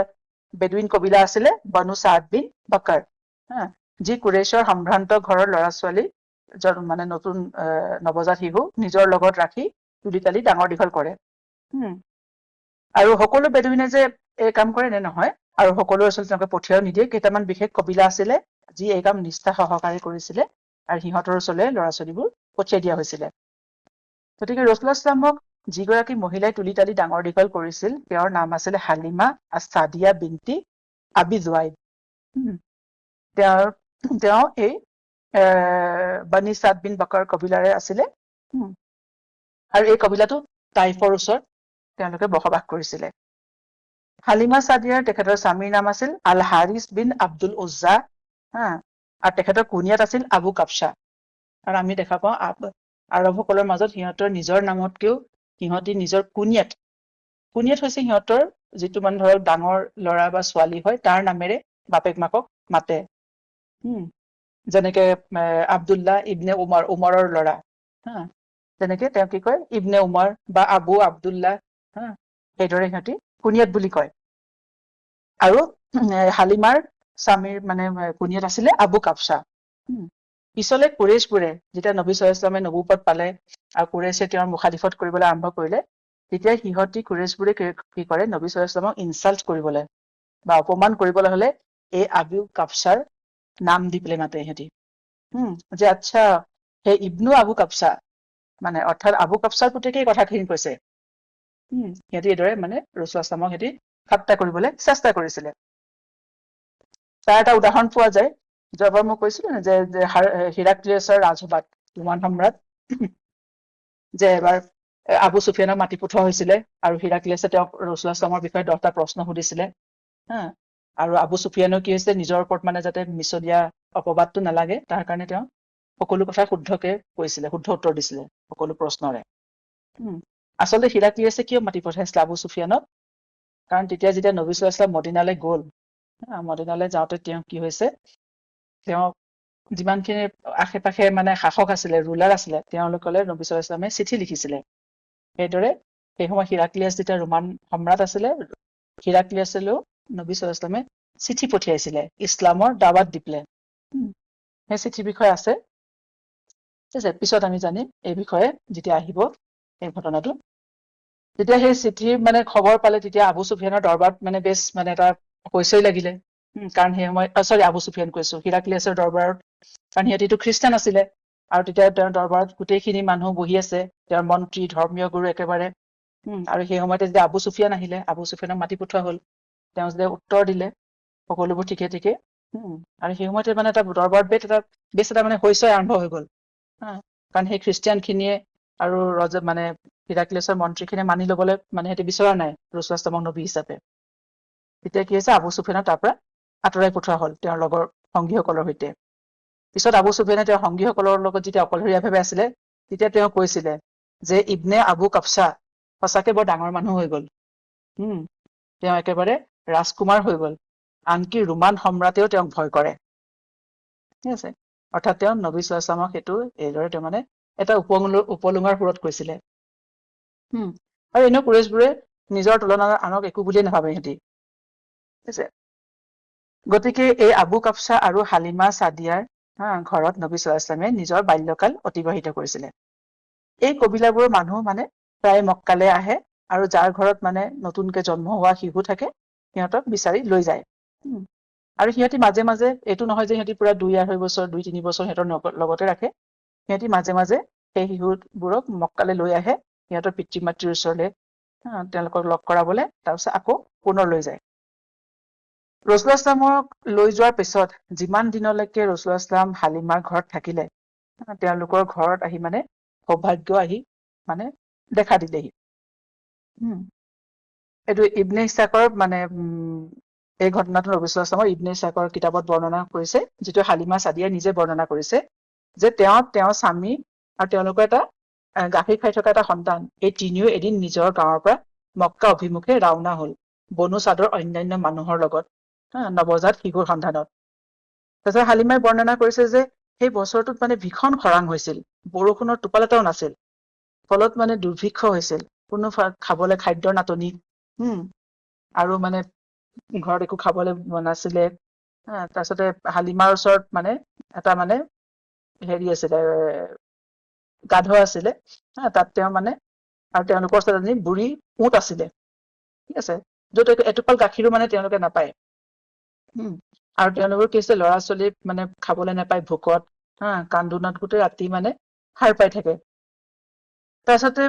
বেদুইন কবিলা আছিলে বনু সাদ বিন বকৰ যি কুৰেশৰ সম্ভ্ৰান্ত ঘৰৰ ল'ৰা ছোৱালী মানে নতুন নৱজাত শিশু নিজৰ লগত ৰাখি তুলি তালি ডাঙৰ দীঘল কৰে আৰু সকলো বেদুইনে যে এই কাম কৰে নে নহয় আৰু সকলো আচলতে তেওঁলোকে পঠিয়াও নিদিয়ে কেইটামান বিশেষ কবিলা আছিলে যি এই কাম নিষ্ঠা সহকাৰে কৰিছিলে আৰু সিহঁতৰ ওচৰলৈ ল'ৰা ছোৱালীবোৰ পঠিয়াই দিয়া হৈছিলে গতিকে ৰাসূলুল্লাহ সাল্লাল্লাহু যিগৰাকী মহিলাই তুলি তালি ডাঙৰ দীঘল কৰিছিল তেওঁৰ নাম আছিলে হালিমা আছ-সাদিয়া বিনতি আবি জুৱাইদ তেওঁ এই বনি সাদ বিন বকৰ কবিলাৰে আছিলে আৰু এই কবিলাটো তাইফৰ ওচৰত তেওঁলোকে বসবাস কৰিছিলে হালিমা সাদিয়াৰ তেখেতৰ স্বামীৰ নাম আছিল আল হাৰিছ বিন আব্দুল উজ্জা আৰু তেখেতৰ কুনিয়াত আছিল আবু কাবছা আৰু আমি দেখা পাওঁ আৰবসকলৰ মাজত সিহঁতৰ নিজৰ নামতকেও সিহঁতি নিজৰ কুনিয়াত হৈছে সিহঁতৰ যিটো মানে ধৰক ডাঙৰ ল'ৰা বা ছোৱালী হয় তাৰ নামেৰে বাপেক মাকক মাতে যেনেকে আব্দুল্লাহ ইবনে উমৰৰ ল'ৰা তেনেকে তেওঁ কি কয় ইবনে উমৰ বা আবু আব্দুল্লাহ সেইদৰে সিহঁতি কুনিয়াত বুলি কয় আৰু হালিমাৰ স্বামীৰ মানে কুনিয়াত আছিলে আবু কাবছা পিছলে কুৰেশবোৰে যেতিয়া নবী সাল্লাল্লাহু আলাইহি ওয়াসাল্লামে নবুৱত পালে আৰু কুৰেশে তেওঁৰ মুখালিফত কৰিবলৈ আৰম্ভ কৰিলে তেতিয়া সিহঁতি কুৰেশবোৰে কি কৰে নবী সাল্লাল্লাহু আলাইহি ওয়াসাল্লামক ইনচাল্ট কৰিবলৈ বা অপমান কৰিবলৈ হলে এই আবু কাবছাৰ নাম দি পেলাই মাতে সিহঁতি যে আচ্ছা সেই ইবনু আবু কাবছা মানে অৰ্থাৎ আবু কাবছাৰ পুতেকে এই কথাখিনি কৈছে সিহঁতি এইদৰে মানে ৰাসূলুল্লাহ সাল্লাল্লাহু আলাইহি ওয়াসাল্লামক সিহঁতি ঠাট্টা কৰিবলৈ চেষ্টা কৰিছিলে তাৰ এটা উদাহৰণ পোৱা যায় যোৱাবাৰ মই কৈছিলো যে হিৰাক্লিয়াছৰ ৰাজসভাত ৰোমান সম্ৰাট যে এবাৰ আবু চুফিয়ানক মাতি পঠোৱা হৈছিলে আৰু হিৰাক্লিয়াছে তেওঁক ৰাসূলুল্লাহ সাল্লাল্লাহু আলাইহি ওয়াসাল্লামৰ বিষয়ে 10টা প্ৰশ্ন সুধিছিলে আৰু আবু চুফিয়ানেও কি হৈছে নিজৰ ওপৰত মানে যাতে মিছলীয়া অপবাদটো নালাগে তাৰ কাৰণে তেওঁ সকলো কথা শুদ্ধকে কৈছিলে শুদ্ধ উত্তৰ দিছিলে সকলো প্ৰশ্নৰে আচলতে হিৰাক্লিয়াছে কিয় মাতি পঠাইছিলে আবু চুফিয়ানক কাৰণ তেতিয়া যেতিয়া নবী সাল্লাল্লাহু আলাইহি ওয়াসাল্লাম মদিনালৈ গ'ল মদিনালৈ যাওঁতে তেওঁ কি হৈছে তেওঁ যিমানখিনি আশে পাশে মানে শাসক আছিলে ৰুলাৰ আছিলে তেওঁলোকলৈ নবী সাল্লাল্লাহু আলাইহি ওয়াসাল্লামে চিঠি লিখিছিলে সেইদৰে সেই সময় হিৰাক্লিয়াছ যেতিয়া ৰোমান সম্ৰাট আছিলে হিৰাক্লিয়াছলৈও নবী সাল্লাল্লাহু আলাইহি ওয়াসাল্লামে চিঠি পঠিয়াইছিলে ইছলামৰ দাৱাত দি পেলাই সেই চিঠিৰ বিষয়ে আছে ঠিক আছে পিছত আমি জানিম এই বিষয়ে যেতিয়া আহিব এই ঘটনাটো যেতিয়া সেই চিঠিৰ মানে খবৰ পালে তেতিয়া আবু চুফিয়ানৰ দৰবাৰত মানে বেছ মানে এটা হৈচৈ লাগিলে কাৰণ সেই সময় আবু চুফিয়ান কৈছো হিৰাক্লিয়াছৰ দৰবাৰত কাৰণ সিহঁতিটো খ্ৰীষ্টান আছিলে আৰু তেতিয়া তেওঁৰ দৰবাৰত গোটেইখিনি মানুহ বহি আছে তেওঁৰ মন্ত্ৰী ধৰ্মীয় গুৰু একেবাৰে আৰু সেই সময়তে যেতিয়া আবু চুফিয়ান আহিলে আবু চুফিয়ানক মাতি পঠোৱা হল তেওঁ যেতিয়া উত্তৰ দিলে সকলোবোৰ ঠিকে ঠিকে আৰু সেই সময়তে মানে এটা দৰবাৰত বেছ এটা মানে হৈচৈ আৰম্ভ হৈ গল কাৰণ সেই খ্ৰীষ্টিয়ান খিনিয়ে আৰু মানে হিৰাক্লিয়াছৰ মন্ত্ৰীখিনিয়ে মানি লবলৈ মানে সিহঁতি বিচৰা নাই ৰাসূলুল্লাহ সাল্লাল্লাহু আলাইহি ওয়াসাল্লামক নবী হিচাপে তেতিয়া কি হৈছে আবু চুফিয়ানক তাৰ পৰা আঁতৰাই পঠোৱা হল তেওঁৰ লগৰ সংগীসকলৰ সৈতে পিছত আবু চুফিয়ানে তেওঁৰ সংগীসকলৰ লগত যেতিয়া অকলশৰীয়াভাৱে আছিলে তেতিয়া তেওঁ কৈছিলে যে ইবনে আবু কাবছা সঁচাকে বৰ ডাঙৰ মানুহ হৈ গল তেওঁ একেবাৰে ৰাজকুমাৰ হৈ গল আনকি ৰোমান সম্ৰাটেও তেওঁক ভয় কৰে ঠিক আছে অৰ্থাৎ তেওঁ নবী সাল্লাল্লাহু আলাইহি ওয়াসাল্লামক সেইটো এইদৰে তেওঁ মানে এটা উপলুঙাৰ সুৰত কৈছিলে আৰু এনেও কুৰেশবোৰে নিজৰ তুলনাত আনক একো বুলিয়ে নাভাবে সিহঁতি ঠিক আছে গতিকে এই আবু কাবছা আৰু হালিমা সাদিয়াৰ ঘৰত নবী সাল্লাল্লাহু আলাইহি ওয়াসাল্লামে নিজৰ বাল্যকাল অতিবাহিত কৰিছিলে এই কবিলাবোৰৰ মানুহ মানে প্ৰায় মক্কালে আহে আৰু যাৰ ঘৰত মানে নতুনকে জন্ম হোৱা শিশু থাকে সিহঁতক বিচাৰি লৈ যায় আৰু সিহঁতি মাজে মাজে এইটো নহয় যে সিহঁতি পুৰা 2-2.5 বছৰ 2-3 বছৰ সিহঁতৰ লগতে ৰাখে সিহঁতি মাজে মাজে সেই শিশুবোৰক মক্কালে লৈ আহে সিহঁতৰ পিতৃ মাতৃৰ ওচৰলৈ তেওঁলোকক লগ কৰাবলে, তাৰপিছত আকৌ পুনৰ লৈ যায়। ৰছুল ইছলামক লৈ যোৱাৰ পিছত যিমান দিনলৈকে ৰছুল ইছলাম হালিমাৰ ঘৰত থাকিলে, তেওঁলোকৰ ঘৰত আহি মানে সৌভাগ্য আহি মানে দেখা দিলেহি। এইটো ইবনে ইছাকৰ মানে এই ঘটনাটো নবী সাল্লাল্লাহু আলাইহি ওয়াসাল্লামৰ ইবনে ইছাকৰ কিতাপত বৰ্ণনা কৰিছে, যিটো হালিমা ছাদিয়াই নিজে বৰ্ণনা কৰিছে, যে তেওঁৰ স্বামী আৰু তেওঁলোকৰ এটা গাখীৰ খাই থকা এটা সন্তান, এই তিনিও এদিন নিজৰ গাঁৱৰ পৰা মক্কা অভিমুখে ৰাওনা হল বনু চাদৰ অন্যান্য মানুহৰ লগত, নৱজাত শিশুৰ সন্ধানত। তাৰপিছত হালিমাই বৰ্ণনা কৰিছে যে সেই বছৰটোত মানে ভীষণ খৰাং হৈছিল, বৰষুণৰ টোপাল এটাও নাছিল, ফলত মানে দুৰ্ভিক্ষ হৈছিল, কোনো খাবলৈ খাদ্যৰ নাটনি, আৰু মানে ঘৰত একো খাবলৈ নাছিলে। তাৰপিছতে হালিমাৰ ওচৰত মানে এটা মানে হেৰি আছিলে, গাধ আছিলে, তাত তেওঁ মানে, আৰু তেওঁলোকৰ ওচৰত এজনী বুঢ়ী উট আছিলে, ঠিক আছে, য'ত এটোপাল গাখীৰো মানে তেওঁলোকে নাপায়। আৰু তেওঁলোকৰ কি হৈছে, ল'ৰা ছোৱালী মানে খাবলৈ নাপায় ভোকত, কান্দোনত গোটেই ৰাতি মানে সাৰ পাই থাকে। তাৰপিছতে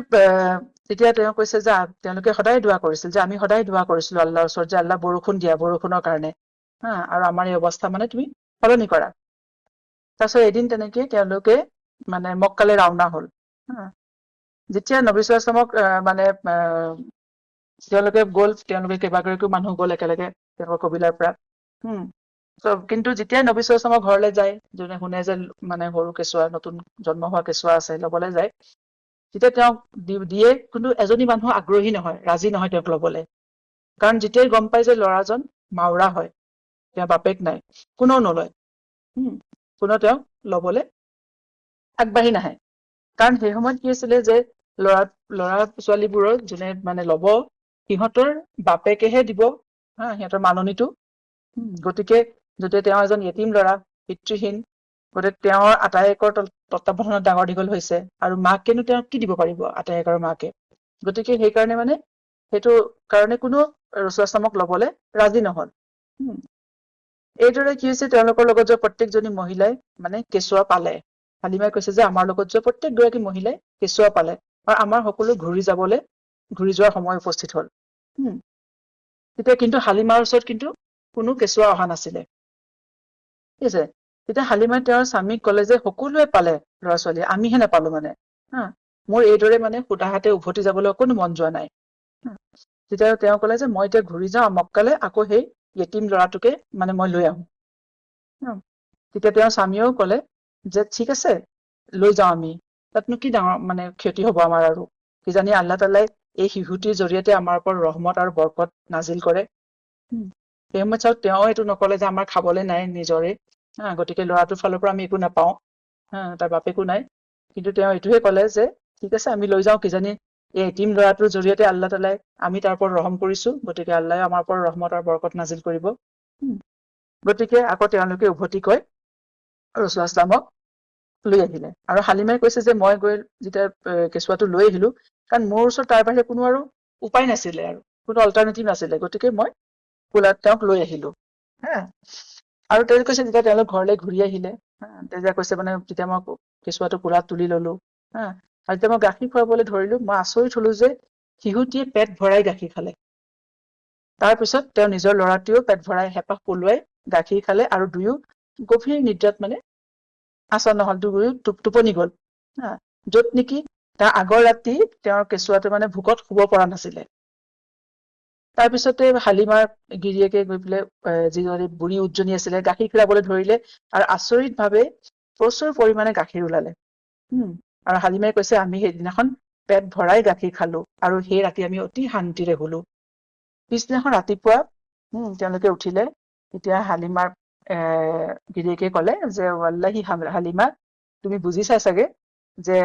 তেতিয়া তেওঁ কৈছে যে তেওঁলোকে সদায় দোৱা কৰিছিল, যে আমি সদায় দোৱা কৰিছিলো আল্লাহৰ ওচৰত, যে আল্লাহ বৰষুণ দিয়া, বৰষুণৰ কাৰণে, আৰু আমাৰ এই অৱস্থা মানে তুমি সলনি কৰা। তাৰপিছত এদিন তেনেকে তেওঁলোকে মানে মক্কালে ৰাওনা হল। যেতিয়া নবী সাল্লাল্লাহু আলাইহি ওয়াসাল্লামক মানে তেওঁলোকে গ'ল, তেওঁলোকে কেইবাগৰাকীও মানুহ গ'ল একেলগে তেওঁলোকৰ কবিলাৰ পৰা। কিন্তু যেতিয়াই নবী সাল্লাল্লাহু আলাইহি ওয়াসাল্লামৰ ঘৰলৈ যায়, যোনে শুনে যে মানে সৰু কেঁচুৱা, নতুন জন্ম হোৱা কেঁচুৱা আছে, লবলৈ যায়, তেতিয়া তেওঁক দিয়ে, কিন্তু এজনী মানুহ আগ্ৰহী নহয়, ৰাজি নহয় তেওঁক লবলৈ। কাৰণ যেতিয়াই গম পাই যে ল'ৰাজন মাওৰা হয়, তেওঁৰ বাপেক নাই, কোনেও নলয়, কোনেও তেওঁক লবলৈ আগবাঢ়ি নাহে। কাৰণ সেই সময়ত কি হৈছিলে, যে ল'ৰা ছোৱালীবোৰৰ যোনে মানে লব, সিহঁতৰ বাপেকেহে দিব সিহঁতৰ মাননিটো। গতিকে যদি তেওঁ এজন য়েতিম ল'ৰা, পিতৃহীন, গতিকে তেওঁৰ আটাইকৰ তত্বাৱধানত ডাঙৰ দীঘল হৈছে, আৰু মাকেনো তেওঁক কি দিব পাৰিব, আটাইকৰ মাকে। গতিকে সেইকাৰণে মানে সেইটো কাৰণে কোনো ৰাসূলুল্লাহ সাল্লাল্লাহু লবলৈ ৰাজি নহল। এইদৰে কি হৈছে, তেওঁলোকৰ লগত যোৱা প্ৰত্যেকজনী মহিলাই মানে কেঁচুৱা পালে। হালিমাই কৈছে যে আমাৰ লগত যোৱা প্ৰত্যেকগৰাকী মহিলাই কেঁচুৱা পালে, আৰু আমাৰ সকলো ঘূৰি যোৱাৰ সময় উপস্থিত হল। তেতিয়া কিন্তু হালিমাৰ ওচৰত কিন্তু কোনো কেঁচুৱা অহা নাছিলে, ঠিক আছে। তেতিয়া হালিমাই তেওঁৰ স্বামীক কলে যে সকলোৱে পালে ল'ৰা ছোৱালী, আমিহে নাপালো মানে, মোৰ এইদৰে মানে সুতা হাতে উভতি যাবলৈ অকণো মন যোৱা নাই। তেতিয়া তেওঁ কলে যে মই এতিয়া ঘূৰি যাওঁ মক্কালে, আকৌ সেই য়েতিম ল'ৰাটোকে মানে মই লৈ আহো। তেতিয়া তেওঁৰ স্বামীয়েও কলে যে ঠিক আছে, লৈ যাওঁ আমি, তাতনো কি ডাঙৰ মানে ক্ষতি হব আমাৰ, আৰু কিজানি আল্লাহ তাআলাই এই শিশুটিৰ জৰিয়তে আমাৰ ওপৰত ৰহমত আৰু বৰকত নাজিল কৰে। সেই সময়ত চাওক, তেওঁ এইটো নকলে যে আমাৰ খাবলৈ নাই নিজৰে, গতিকে ল'ৰাটোৰ ফালৰ পৰা আমি একো নাপাওঁ, তাৰ বাপেকো নাই, কিন্তু তেওঁ এইটোহে কলে যে ঠিক আছে আমি লৈ যাওঁ, কিজানি এই এতিম ল'ৰাটোৰ জৰিয়তে আল্লাহ তাআলাই, আমি তাৰ ওপৰত ৰহম কৰিছো, গতিকে আল্লাহে আমাৰ ওপৰত ৰহমত আৰু বৰকত নাজিল কৰিব। গতিকে আকৌ তেওঁলোকে উভতি গৈ ৰাসূলুল্লাহ সাল্লাল্লাহু লৈ আহিলে, আৰু হালিমাই কৈছে যে মই গৈ যেতিয়া কেঁচুৱাটো লৈ আহিলো, কাৰণ মোৰ ওচৰত তাৰ বাহিৰে কোনো আৰু উপায় নাছিলে, আৰু কোনো অল্টাৰনেটিভ নাছিলে, গতিকে মই কোলাত তেওঁক লৈ আহিলো। আৰু তেওঁ কৈছে যেতিয়া তেওঁলোক ঘৰলৈ ঘূৰি আহিলে, তেতিয়া কৈছে মানে যেতিয়া মই কেঁচুৱাটো কোলাত তুলি ললো, আৰু যেতিয়া মই গাখীৰ খুৱাবলৈ ধৰিলো, মই আচৰিত হলো যে শিশুটিয়ে পেট ভৰাই গাখীৰ খালে। তাৰ পিছত তেওঁ নিজৰ ল'ৰাটোৱেও পেট ভৰাই হেঁপাহ পলুৱাই গাখীৰ খালে, আৰু দুয়ো গভীৰ নিদ্ৰাত মানে আচন্ন হল, দুয়ো টোপনি গল। যত নেকি তাৰ আগৰ ৰাতি তেওঁৰ কেঁচুৱাটো মানে ভোকত শুব পৰা নাছিলে। তাৰ পিছতে হালিমাৰ গিৰিয়েকে গৈ পেলাই যিজনী বুঢ়ী উটজনী আছিলে, গাখীৰ খীৰাবলৈ ধৰিলে, আৰু আচৰিত ভাৱে প্ৰচুৰ পৰিমাণে গাখীৰ ওলালে। আৰু হালিমাই কৈছে আমি সেইদিনাখন পেট ভৰাই গাখীৰ খালো, আৰু সেই ৰাতি আমি অতি শান্তিৰে শুলো। পিছদিনাখন ৰাতিপুৱা তেওঁলোকে উঠিলে, তেতিয়া হালিমাৰ গিৰিয়েকে কলে যে ৱাল্লাহি হালিমা, তুমি বুজিছা চাগে যে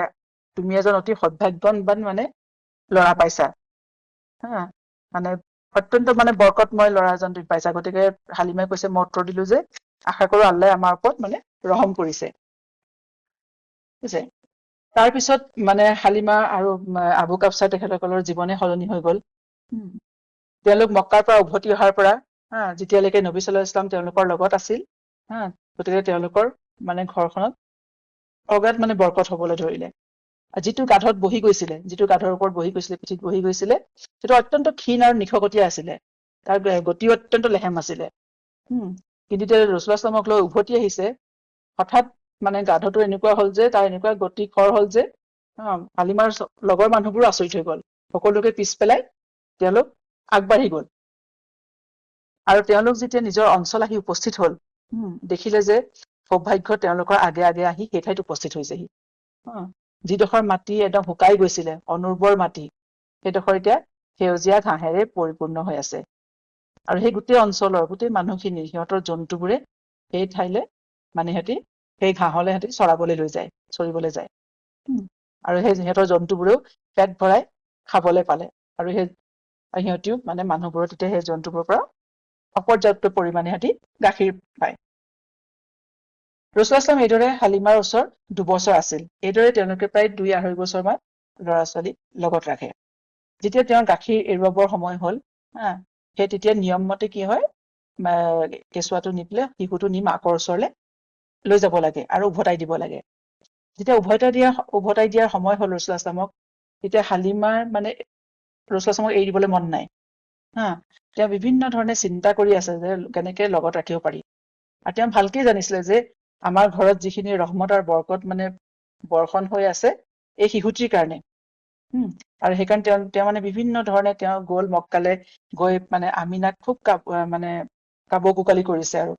তুমি এজন অতি সৌভাগ্যৱান মানে ল'ৰা পাইছা, মানে অত্যন্ত মানে বৰকতময় ল'ৰা এজন তুমি পাইছা। গতিকে হালিমাই কৈছে, মই উত্তৰ দিলো যে আশা কৰো আল্লাহে আমাৰ ওপৰত মানে ৰহম কৰিছে, ঠিক আছে। তাৰ পিছত মানে হালিমা আৰু আবু কাবচা তেখেতসকলৰ জীৱনে সলনি হৈ গল। তেওঁলোক মক্কাৰ পৰা উভতি অহাৰ পৰা যেতিয়ালৈকে নবী সাল্লাল্লাহু আলাইহি ওয়াসাল্লাম তেওঁলোকৰ লগত আছিল, গতিকে তেওঁলোকৰ মানে ঘৰখনত অগাধ মানে বৰকত হবলৈ ধৰিলে। যিটো গাধত বহি গৈছিলে, যিটো গাধৰ ওপৰত বহি গৈছিলে, পিঠিত বহি গৈছিলে, সেইটো অত্যন্ত ক্ষীণ আৰু নিশকতীয়া আছিলে। তাৰ গতি অত্যন্ত লেহেম আছিলে। কিন্তু এতিয়া ৰসুলাছলামক লৈ উভতি আহিছে, হঠাৎ মানে গাধটো এনেকুৱা হল যে তাৰ এনেকুৱা গতি খৰ হল যে হালিমাৰ লগৰ মানুহবোৰো আচৰিত হৈ গল। সকলোকে পিছ পেলাই তেওঁলোক আগবাঢ়ি গল। আৰু তেওঁলোক যেতিয়া নিজৰ অঞ্চল আহি উপস্থিত হল, দেখিলে যে সৌভাগ্য তেওঁলোকৰ আগে আগে আহি সেই ঠাইত উপস্থিত হৈছেহি। যিডোখৰ মাটি একদম শুকাই গৈছিলে, অনুৰ্বৰ মাটি, সেইডোখৰ এতিয়া সেউজীয়া ঘাঁহেৰে পৰিপূৰ্ণ হৈ আছে। আৰু সেই গোটেই অঞ্চলৰ গোটেই মানুহখিনি, সিহঁতৰ জন্তুবোৰে সেই ঠাইলৈ মানে সিহঁতি সেই ঘাঁহলৈ সিহঁতি চৰাবলৈ লৈ যায়, চৰিবলৈ যায়। আৰু সেই সিহঁতৰ জন্তুবোৰেও পেট ভৰাই খাবলৈ পালে। আৰু সেই সিহঁতিও মানে মানুহবোৰৰ তেতিয়া সেই জন্তুবোৰৰ পৰা অপৰ্যাপ্ত পৰিমাণে সিহঁতি গাখীৰ পায়। ৰসুলাছলাম এইদৰে হালিমাৰ ওচৰত 2 বছৰ আছিল। এইদৰে তেওঁলোকে প্ৰায় 2-2.5 বছৰ মান ল'ৰা ছোৱালী লগত ৰাখে। যেতিয়া তেওঁৰ গাখীৰ এৰুৱাবৰ সময় হল, সেই তেতিয়া নিয়ম মতে কি হয়, কেঁচুৱাটো নি পেলাই শিশুটো নি মাকৰ ওচৰলৈ লৈ যাব লাগে আৰু উভতাই দিব লাগে। যেতিয়া উভতাই দিয়াৰ সময় হল ৰসুলাছলামক, তেতিয়া হালিমাৰ মানে ৰসুলাছলামক এৰি দিবলৈ মন নাই। তেওঁ বিভিন্ন ধৰণে চিন্তা কৰি আছে যে কেনেকে লগত ৰাখিব পাৰি। আৰু তেওঁ ভালকে জানিছিলে যে আমাৰ ঘৰত যিখিনি ৰহমত আৰু বৰকত মানে বৰ্ষণ হৈ আছে এই শিশুটিৰ কাৰণে। আৰু সেইকাৰণে তেওঁ মানে বিভিন্ন ধৰণে তেওঁ গল মক্কালে, গৈ মানে আমিনাক খুব কাবৌ-কোকালি কৰিছে আৰু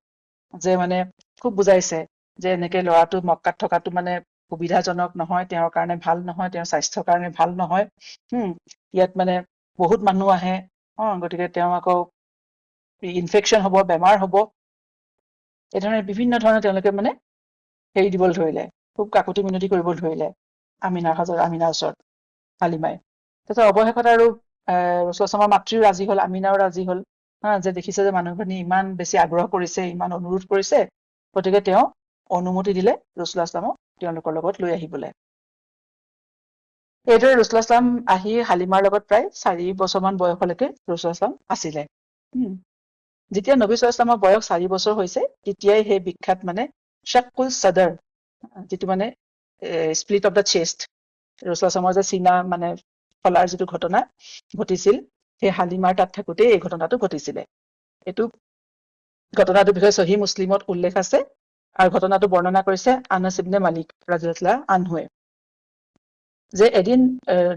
যে মানে খুব বুজাইছে যে এনেকে ল'ৰাটো মক্কাত থকাটো মানে সুবিধাজনক নহয়, তেওঁৰ কাৰণে ভাল নহয়, তেওঁৰ স্বাস্থ্যৰ কাৰণে ভাল নহয়। ইয়াত মানে বহুত মানুহ আহে, গতিকে তেওঁ আকৌ ইনফেকচন হব, বেমাৰ হব। এই ধৰণে বিভিন্ন ধৰণে তেওঁলোকে মানে হেৰি দিবলৈ ধৰিলে, খুব কাকুতি মিনতি কৰিবলৈ ধৰিলে আমিনাৰ ওচৰত হালিমাই। তাৰপিছত অৱশেষত আৰু ৰসুলাছলামৰ মাতৃও ৰাজি হল, আমিনাও ৰাজি হল, যে দেখিছে যে মানুহখিনি ইমান বেছি আগ্ৰহ কৰিছে, ইমান অনুৰোধ কৰিছে, গতিকে তেওঁ অনুমতি দিলে ৰসুলাছলামক তেওঁলোকৰ লগত লৈ আহিবলৈ। এইদৰে ৰসুলাছলাম আহি হালিমাৰ লগত প্ৰায় 4 বছৰমান বয়সলৈকে ৰসুলাছলাম আছিলে। যেতিয়া নবী সাল্লাল্লাহু আলাইহি বয়স 4 বছৰ হৈছে, তেতিয়াই সেই বিখ্যাত মানে শ্বাক্কুল চাদৰ, যিটো মানে স্প্লিট অফ দ্য চেষ্ট, ৰসুলাছলামৰ যে চিনা মানে ফলাৰ যিটো ঘটনা ঘটিছিল, সেই হালিমাৰ তাত থাকোতেই এই ঘটনাটো ঘটিছিলে। এইটো ঘটনাটোৰ বিষয়ে সহিহ মুছলিমত উল্লেখ আছে, আৰু ঘটনাটো বৰ্ণনা কৰিছে আনাছ ইবনে মালিক ৰাদিয়াল্লাহু আনহুৱে, যে এদিন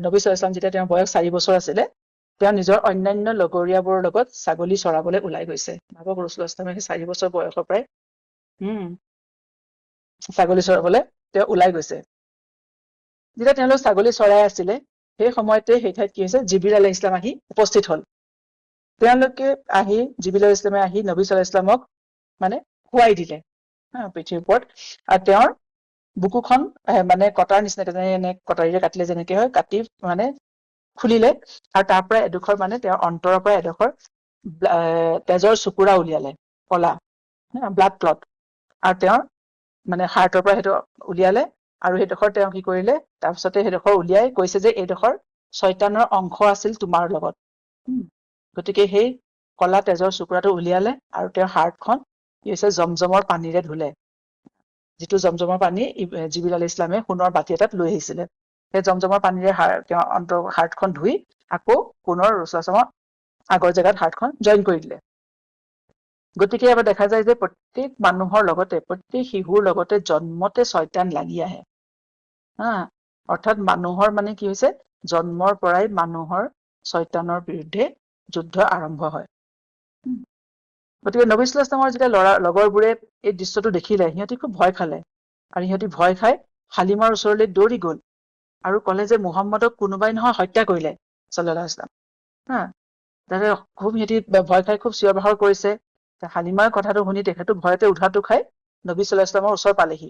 নবী সাল্লাল্লাহু আলাইহি ওয়াসাল্লাম যেতিয়া তেওঁৰ বয়স 4 বছৰ আছিলে, তেওঁ নিজৰ অন্যান্য লগৰীয়াবোৰৰ লগত ছাগলী চৰাবলৈ ওলাই গৈছে। ভাবক ৰসুলাছলামে সেই 4 বছৰ বয়সৰ পৰাই ছাগলী চৰাবলৈ তেওঁ ওলাই গৈছে। যেতিয়া তেওঁলোক ছাগলী চৰাই আছিলে, সেই সময়তে সেই ঠাইত কি হৈছে, জিবৰিল আলাইহিছ ছালাম আহি উপস্থিত হল। তেওঁলোকে আহি, জিবৰিল আলাইহিছ ছালামে আহি নবী সাল্লাল্লাহু আলাইহি ওয়াসাল্লামক মানে শুৱাই দিলে পিঠিৰ ওপৰত, আৰু তেওঁৰ বুকুখন মানে কটাৰ নিচিনাকে, এনে কটাৰীৰে কাটিলে যেনেকে হয়, কাটি মানে খুলিলে, আৰু তাৰ পৰা এডোখৰ মানে তেওঁৰ অন্তৰৰ পৰা এডোখৰ তেজৰ চুকুৰা উলিয়ালে, কলা ব্লাড ক্লট, আৰু তেওঁৰ মানে হাৰ্টৰ পৰা সেইটো উলিয়ালে, আৰু সেইডোখৰ তেওঁ কি কৰিলে, তাৰপিছতে সেইডোখৰ উলিয়াই কৈছে যে এইডোখৰ শয়তানৰ অংশ আছিল তোমাৰ লগত। গতিকে সেই কলা তেজৰ চুকুৰাটো উলিয়ালে, আৰু তেওঁৰ হাৰ্টখন কি হৈছে, জমজমৰ পানীৰে ধুলে, যিটো জমজমৰ পানী জিবৰিল আলাইহিছ ছালামে সোণৰ বাতি এটাত লৈ আহিছিলে। সেই জমজমৰ পানীৰে তেওঁৰ হাৰ্টখন ধুই আকৌ পুনৰ ৰসুলাছলামৰ আগৰ জেগাত হাৰ্টখন জইন কৰি দিলে। গতিকে এবাৰ দেখা যায় যে প্ৰত্যেক মানুহৰ লগতে, প্ৰত্যেক শিশুৰ লগতে জন্মতে শয়তান লাগি আহে। অৰ্থাৎ মানুহৰ মানে কি হৈছে, জন্মৰ পৰাই মানুহৰ শয়তানৰ বিৰুদ্ধে যুদ্ধ আৰম্ভ হয়। গতিকে নবী সাল্লাল্লাহু আলাইহি ওয়াসাল্লামৰ যেতিয়া লগৰবোৰে এই দৃশ্যটো দেখিলে, সিহঁতি খুব ভয় খালে, আৰু সিহঁতি ভয় খাই হালিমাৰ ওচৰলৈ দৌৰি গল, আৰু কলে যে মুহাম্মদক কোনোবাই নহয় হত্যা কৰিলে সাল্লাল্লাহু আলাইহি ওয়াসাল্লাম। তাতে খুব সিহঁতি ভয় খাই খুব চিঞৰ বাখৰ কৰিছে। হালিমাৰ কথাটো শুনি তেখেতো ভয়তে উধাতো খাই নবী সাল্লাল্লাহু আলাইহি ওয়াসাল্লামৰ ওচৰ পালেহি।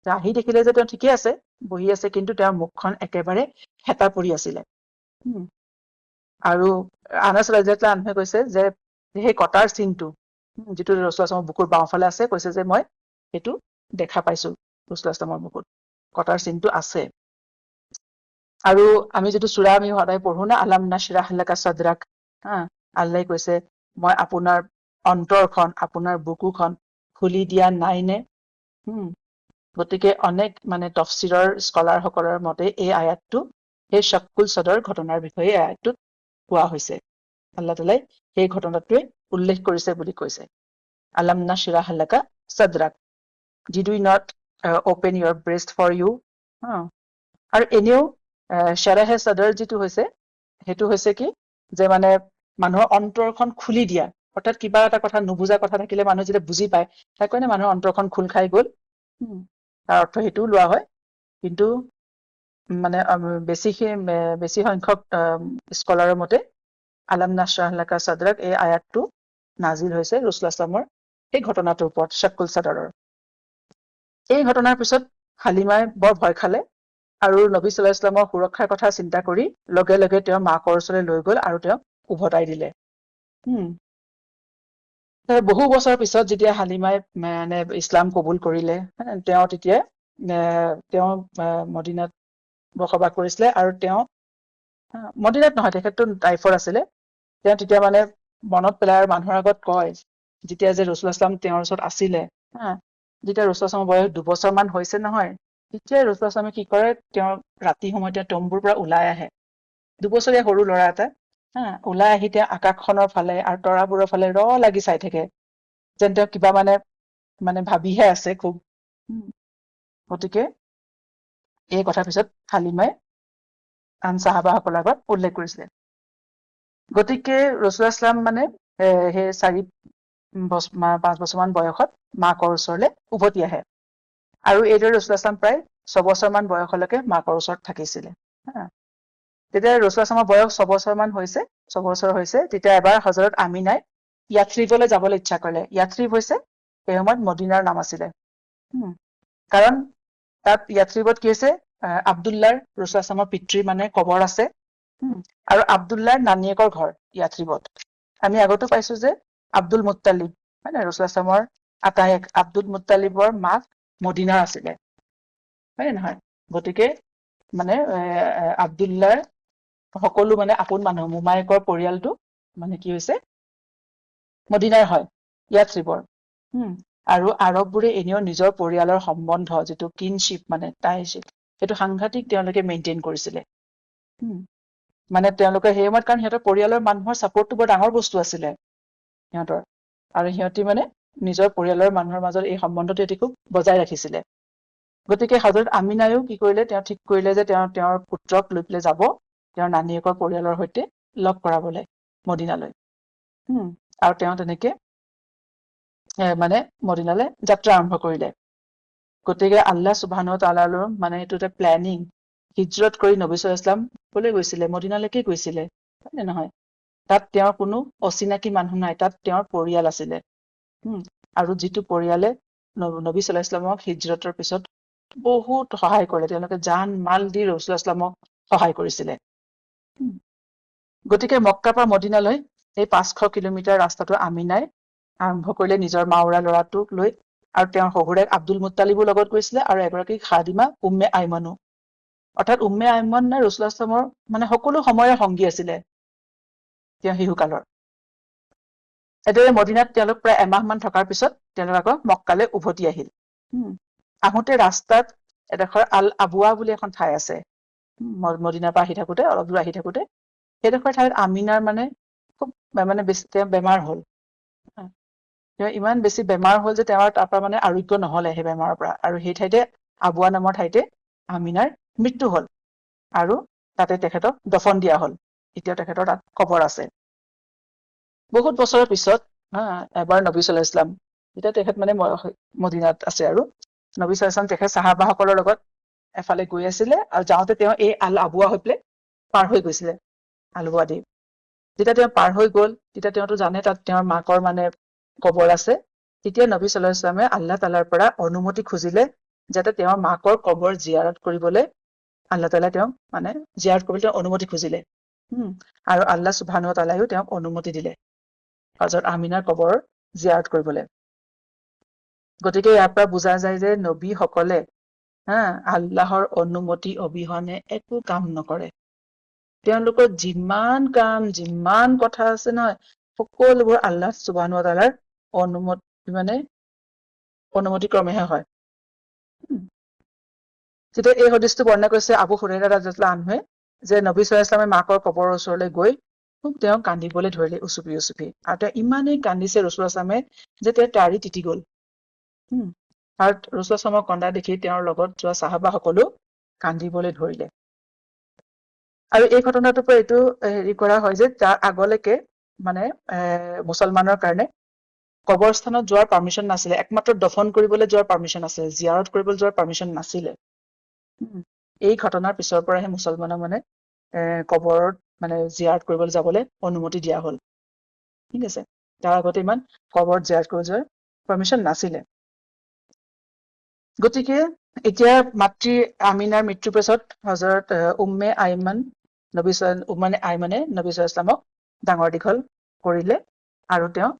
আহি দেখিলে যে তেওঁ ঠিকে আছে, বহি আছে, কিন্তু তেওঁৰ মুখখন একেবাৰে হেতা পৰি আছিলে। আৰু আনাছ ৰাদিয়াল্লাহু আনহুৱে কৈছে যে সেই কটাৰ চিনটো, যিটো ৰসুলাছলামৰ বুকুৰ বাওঁফালে আছে, কৈছে যে মই সেইটো দেখা পাইছো, ৰসুলাছলামৰ বুকুত কটাৰ চিনটো আছে। আৰু আমি যিটো সূৰা আমি সদায় পঢ়ো না, আলাম নাশৰাহ লাকা সাদৰাক, আল্লাহে কৈছে মই আপোনাৰ অন্তৰখন, আপোনাৰ বুকুখন খুলি দিয়া নাই নে? গতিকে অনেক মানে তফছিৰৰ স্কলাৰসকলৰ মতে এই আয়াতটো সেই শাক্কুল চদৰ ঘটনাৰ বিষয়ে এই আয়াতটোত কোৱা হৈছে। আল্লাহ তাআলাই সেই ঘটনাটোৱে উল্লেখ কৰিছে বুলি কৈছে। আলাম নাশৰাহ লাকা সাদৰাক, did we not open your breast for you. আৰু এনেও শ্বাৰাহে চাদৰ যিটো হৈছে সেইটো হৈছে কি যে মানে মানুহৰ অন্তৰখন খুলি দিয়া, অৰ্থাৎ কিবা এটা কথা নুবুজা কথা থাকিলে মানুহে যেতিয়া বুজি পায় তাৰ কাৰণে মানুহৰ অন্তৰখন খোল খাই গ'ল, তাৰ অৰ্থ সেইটোও লোৱা হয়। কিন্তু মানে বেছি সংখ্যক স্কলাৰৰ মতে আলাম নাশৰাহ লাকা সাদৰাক এই আয়াতটো নাজিল হৈছে ৰাসূলুল্লাহ সাল্লাল্লাহু আলাইহি ওয়াসাল্লামৰ এই ঘটনাটোৰ ওপৰত, শাক্কুল চাদৰৰ। এই ঘটনাৰ পিছত হালিমাই বৰ ভয় খালে আৰু নবী সাল্লাল্লাহু আলাইহি ওয়াসাল্লামৰ সুৰক্ষাৰ কথা চিন্তা কৰি লগে লগে তেওঁ মাকৰ ওচৰলৈ লৈ গ'ল আৰু তেওঁক উভতাই দিলে। বহু বছৰ পিছত যেতিয়া হালিমাই মানে ইছলাম কবুল কৰিলে, তেওঁ তেতিয়া তেওঁ মদিনাত বসবাস কৰিছিলে আৰু তেওঁ মদিনাত নহয়, তেখেতটো তাইফৰ আছিলে। তেওঁ তেতিয়া মানে মনত পেলাই আৰু মানুহৰ আগত কয়, যেতিয়া যে ৰাসূলুল্লাহ সাল্লাল্লাহু তেওঁৰ ওচৰত আছিলে, যেতিয়া ৰাসূলুল্লাহ সাল্লাল্লাহু বয়স 2 বছৰমান হৈছে নহয়, তেতিয়া ৰাসূলুল্লাহ সাল্লাল্লাহু কি কৰে, তেওঁ ৰাতি সময়তে তম্বুৰ পৰা ওলাই আহে। 2 বছৰীয়া সৰু ল'ৰা এটা ওলাই আহি তেওঁ আকাশখনৰ ফালে আৰু তৰাবোৰৰ ফালে লাগি চাই থাকে, যেন তেওঁ কিবা মানে ভাবিহে আছে খুব। গতিকে এই কথা পিছত হালিমাই আন সাহাবাসকলৰ আগত উল্লেখ কৰিছিলে। গতিকে ৰাসূলুল্লাহ সাল্লাল্লাহু মানে সেই 4-5 বছৰমান বয়সত মাকৰ ওচৰলৈ উভতি আহে আৰু এইদৰে ৰাসূলুল্লাহ সাল্লাল্লাহু প্ৰায় 6 বছৰমান বয়সলৈকে মাকৰ ওচৰত থাকিছিলে। তেতিয়া ৰাসূলুল্লাহ সাল্লাল্লাহু বয়স 6 বছৰমান হৈছে, 6 বছৰ হৈছে, তেতিয়া এবাৰ হযৰত আমিনাই ইয়াথ্ৰিবলৈ যাবলৈ ইচ্ছা কৰিলে। ইয়াথ্ৰিব হৈছে এই সময়ত মদিনাৰ নাম আছিলে। কাৰণ তাত ইয়াথ্ৰিবত কি হৈছে, আব্দুল্লাহৰ ৰাসূলুল্লাহ সাল্লাল্লাহু পিতৃৰ মানে কবৰ আছে আৰু আব্দুল্লাহৰ নানীয়েকৰ ঘৰ ইয়াথ্ৰিবত। আমি আগতো পাইছো যে আব্দুল মুত্তালিব হয় নে, ৰাসূলুল্লাহ সাল্লাল্লাহু আতায়েক আব্দুল মুত্তালিবৰ মাক মদিনাৰ আছিলে, হয় নে নহয়। গতিকে মানে আব্দুল্লাহৰ সকলো মানে আপোন মানুহ, মোমায়েকৰ পৰিয়ালটো মানে কি হৈছে মদিনাৰ হয়, ইয়াথ্ৰিবৰ। আৰু আৰববোৰে এনেও নিজৰ পৰিয়ালৰ সম্বন্ধ যিটো কিনশ্বিপ মানে টাইশ্বিপ, সেইটো সাংঘাতিক তেওঁলোকে মেইনটেইন কৰিছিলে। মানে তেওঁলোকে সেই সময়ত, কাৰণ সিহঁতৰ পৰিয়ালৰ মানুহৰ ছাপোৰ্টটো বৰ ডাঙৰ বস্তু আছিলে সিহঁতৰ, আৰু সিহঁতি মানে নিজৰ পৰিয়ালৰ মানুহৰ মাজত এই সম্বন্ধটো এটি খুব বজাই ৰাখিছিলে। গতিকে হযৰত আমিনায়ো কি কৰিলে, তেওঁ ঠিক কৰিলে যে তেওঁৰ পুত্ৰক লৈ পেলাই যাব তেওঁৰ নানীয়েকৰ পৰিয়ালৰ সৈতে লগ কৰাবলৈ মদিনালৈ। আৰু তেওঁ তেনেকে মানে মদিনালৈ যাত্ৰা আৰম্ভ কৰিলে। গতিকে আল্লাহ সুবহানাহু ওয়া তাআলাৰ মানে এইটো এটা প্লেনিং, হিজৰত কৰি নবী সাল্লাল্লাহু আলাইহি ওয়াসাল্লাম কলৈ গৈছিলে, মদিনালৈকে গৈছিলে, হয় নে নহয়। তাত তেওঁৰ কোনো অচিনাকি মানুহ নাই, তাত তেওঁৰ পৰিয়াল আছিলে। আৰু যিটো পৰিয়ালে নবী সাল্লাল্লাহু আলাইহি ওয়াসাল্লামক হিজৰতৰ পিছত বহুত সহায় কৰে, তেওঁলোকে জান মাল দি ৰাসূলুল্লাহ সাল্লাল্লাহু সহায় কৰিছিলে। গতিকে মক্কাৰ পৰা মদিনালৈ এই 500 কিলোমিটাৰ ৰাস্তাটো আমিনাই আৰম্ভ কৰিলে নিজৰ মাউৰা ল'ৰাটোক লৈ, আৰু তেওঁৰ শহুৰেক আব্দুল মুত্তালিবো লগত গৈছিলে, আৰু এগৰাকী খাদিমা উম্মে আইমানো। অৰ্থাৎ উম্মে আইমান ৰাসূলুল্লাহ সাল্লাল্লাহু মানে সকলো সময়ৰ সংগী আছিলে তেওঁ শিশুকালৰ। এইদৰে মদিনাত তেওঁলোক প্ৰায় এমাহ মান থকাৰ পিছত তেওঁলোক আকৌ মক্কালৈ উভতি আহিল। আহোঁতে ৰাস্তাত এডোখৰ আল আবুৱা বুলি এখন ঠাই আছে, মদিনাৰ পৰা আহি থাকোতে অলপ দূৰ আহি থাকোতে সেইডোখৰ ঠাইত আমিনাৰ মানে খুব মানে বেছি তেওঁ বেমাৰ হ'ল। তেওঁ ইমান বেছি বেমাৰ হ'ল যে তেওঁৰ তাৰ পৰা মানে আৰোগ্য নহলে সেই বেমাৰৰ পৰা, আৰু সেই ঠাইতে আবুৱা নামৰ ঠাইতে আমিনাৰ মৃত্যু হ'ল আৰু তাতে তেখেতক দফন দিয়া হ'ল। এতিয়াও তেখেতৰ তাত কবৰ আছে। বহুত বছৰৰ পিছত এবাৰ নবী সাল্লাল্লাহু আলাইহি ওয়াসাল্লাম, এতিয়া তেখেত মানে মদিনাত আছে, আৰু নবী সাল্লাল্লাহু আলাইহি ওয়াসাল্লাম তেখেত সাহাবাসকলৰ লগত এফালে গৈ আছিলে, আৰু যাওঁতে তেওঁ এই আল আবুৱা হৈ পেলাই পাৰ হৈ গৈছিলে, আল আবুৱা দি। যেতিয়া তেওঁ পাৰ হৈ গ'ল, তেতিয়া তেওঁতো জানে তাত তেওঁৰ মাকৰ মানে কবৰ আছে। তেতিয়া নবী সাল্লাল্লাহু আলাইহি ওয়াসাল্লামে আল্লাহ তাআলাৰ পৰা অনুমতি খুজিলে যাতে তেওঁৰ মাকৰ কবৰ জিয়াৰত কৰিবলৈ আল্লাহ তাআলাই তেওঁক মানে জিয়াৰত কৰিবলৈ তেওঁ অনুমতি খুজিলে। আৰু আল্লাহ সুবহানাহু ওয়া তাআলায়ো তেওঁক অনুমতি দিলে হযৰত আমিনাৰ কবৰ জিয়াৰত কৰিবলৈ। গতিকে ইয়াৰ পৰা বুজা যায় যে নবী সকলে আল্লাহৰ অনুমতি অবিহনে একো কাম নকৰে। তেওঁলোকৰ যিমান কাম যিমান কথা আছে নহয়, সকলোবোৰ আল্লাহ সুবহানাহু ওয়া তাআলাৰ অনুমতি ক্ৰমেহে হয়। যেতিয়া এই হদিছটো বৰ্ণনা কৰিছে আবু হুৰাইৰা ৰাদিয়াল্লাহু আনহুৱে যে নবী সাল্লাল্লাহু আলাইহি ওয়াসাল্লামে মাকৰ কবৰৰ ওচৰলৈ গৈ খুব তেওঁ কান্দিবলৈ ধৰিলে উচুপি উচুপি, আৰু তেওঁ ইমানেই কান্দিছে ৰাসূলুল্লাহ সাল্লামে যে তেওঁ টাৰি তিতি গল। আৰু ৰাসূলুল্লাহ সাল্লামক কন্দা দেখি তেওঁৰ লগত যোৱা সাহাবা সকলো কান্দিবলৈ ধৰিলে। আৰু এই ঘটনাটোৰ পৰা এইটো হেৰি কৰা হয় যে তাৰ আগলৈকে মানে মুছলমানৰ কাৰণে কবৰস্থানত যোৱাৰ পাৰ্মিশ্যন নাছিলে, একমাত্ৰ দফন কৰিবলৈ যোৱাৰ পাৰ্মিশ্যন আছিলে, জিয়াৰত কৰিবলৈ যোৱাৰ পাৰ্মিশ্যন নাছিলে। এই ঘটনাৰ পিছৰ পৰাহে মুছলমানক মানে কবৰত মানে জিয়াৰত কৰিবলৈ যাবলৈ অনুমতি দিয়া হ'ল। ঠিক আছে, তাৰ আগতে ইমান কবৰত জিয়াৰত কৰিব যোৱাৰ পাৰ্মিশ্যন নাছিলে। গতিকে এতিয়া মাতৃ আমিনাৰ মৃত্যুৰ পিছত হযৰত উম্মে আইমান নবী আইমানে নবী সাল্লাল্লাহু আলাইহি ওয়াসাল্লামক ডাঙৰ দীঘল কৰিলে, আৰু তেওঁ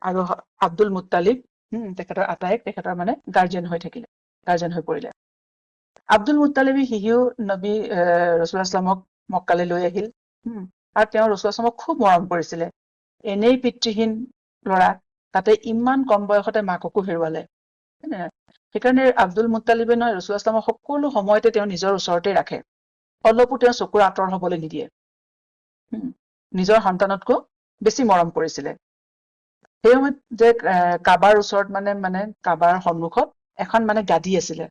আৰু আব্দুল মুত্তালিব তেখেতৰ আটাইক তেখেতৰ মানে গাৰ্জিয়ান হৈ থাকিলে, গাৰ্জিয়ান হৈ পৰিলে। আব্দুল মুত্তালিবে সিহিও নবী ৰাসূলুল্লাহ সাল্লামক মক্কালৈ লৈ আহিল, আৰু তেওঁ ৰাসূলুল্লাহ সাল্লামক খুব মৰম কৰিছিলে। এনেই পিতৃহীন ল'ৰা, তাতে ইমান কম বয়সতে মাককো হেৰুৱালে। সেইকাৰণে আব্দুল মুত্তালিবে নহয় ৰাসূলুল্লাহ সাল্লামক সকলো সময়তে তেওঁ নিজৰ ওচৰতে ৰাখে, অলপো তেওঁ চকুৰ আঁতৰ হবলৈ নিদিয়ে। নিজৰ সন্তানতকৈ বেছি মৰম কৰিছিলে। সেই সময়ত যে কাবাৰ ওচৰত মানে কাবাৰ সন্মুখত এখন মানে গাদী আছিলে,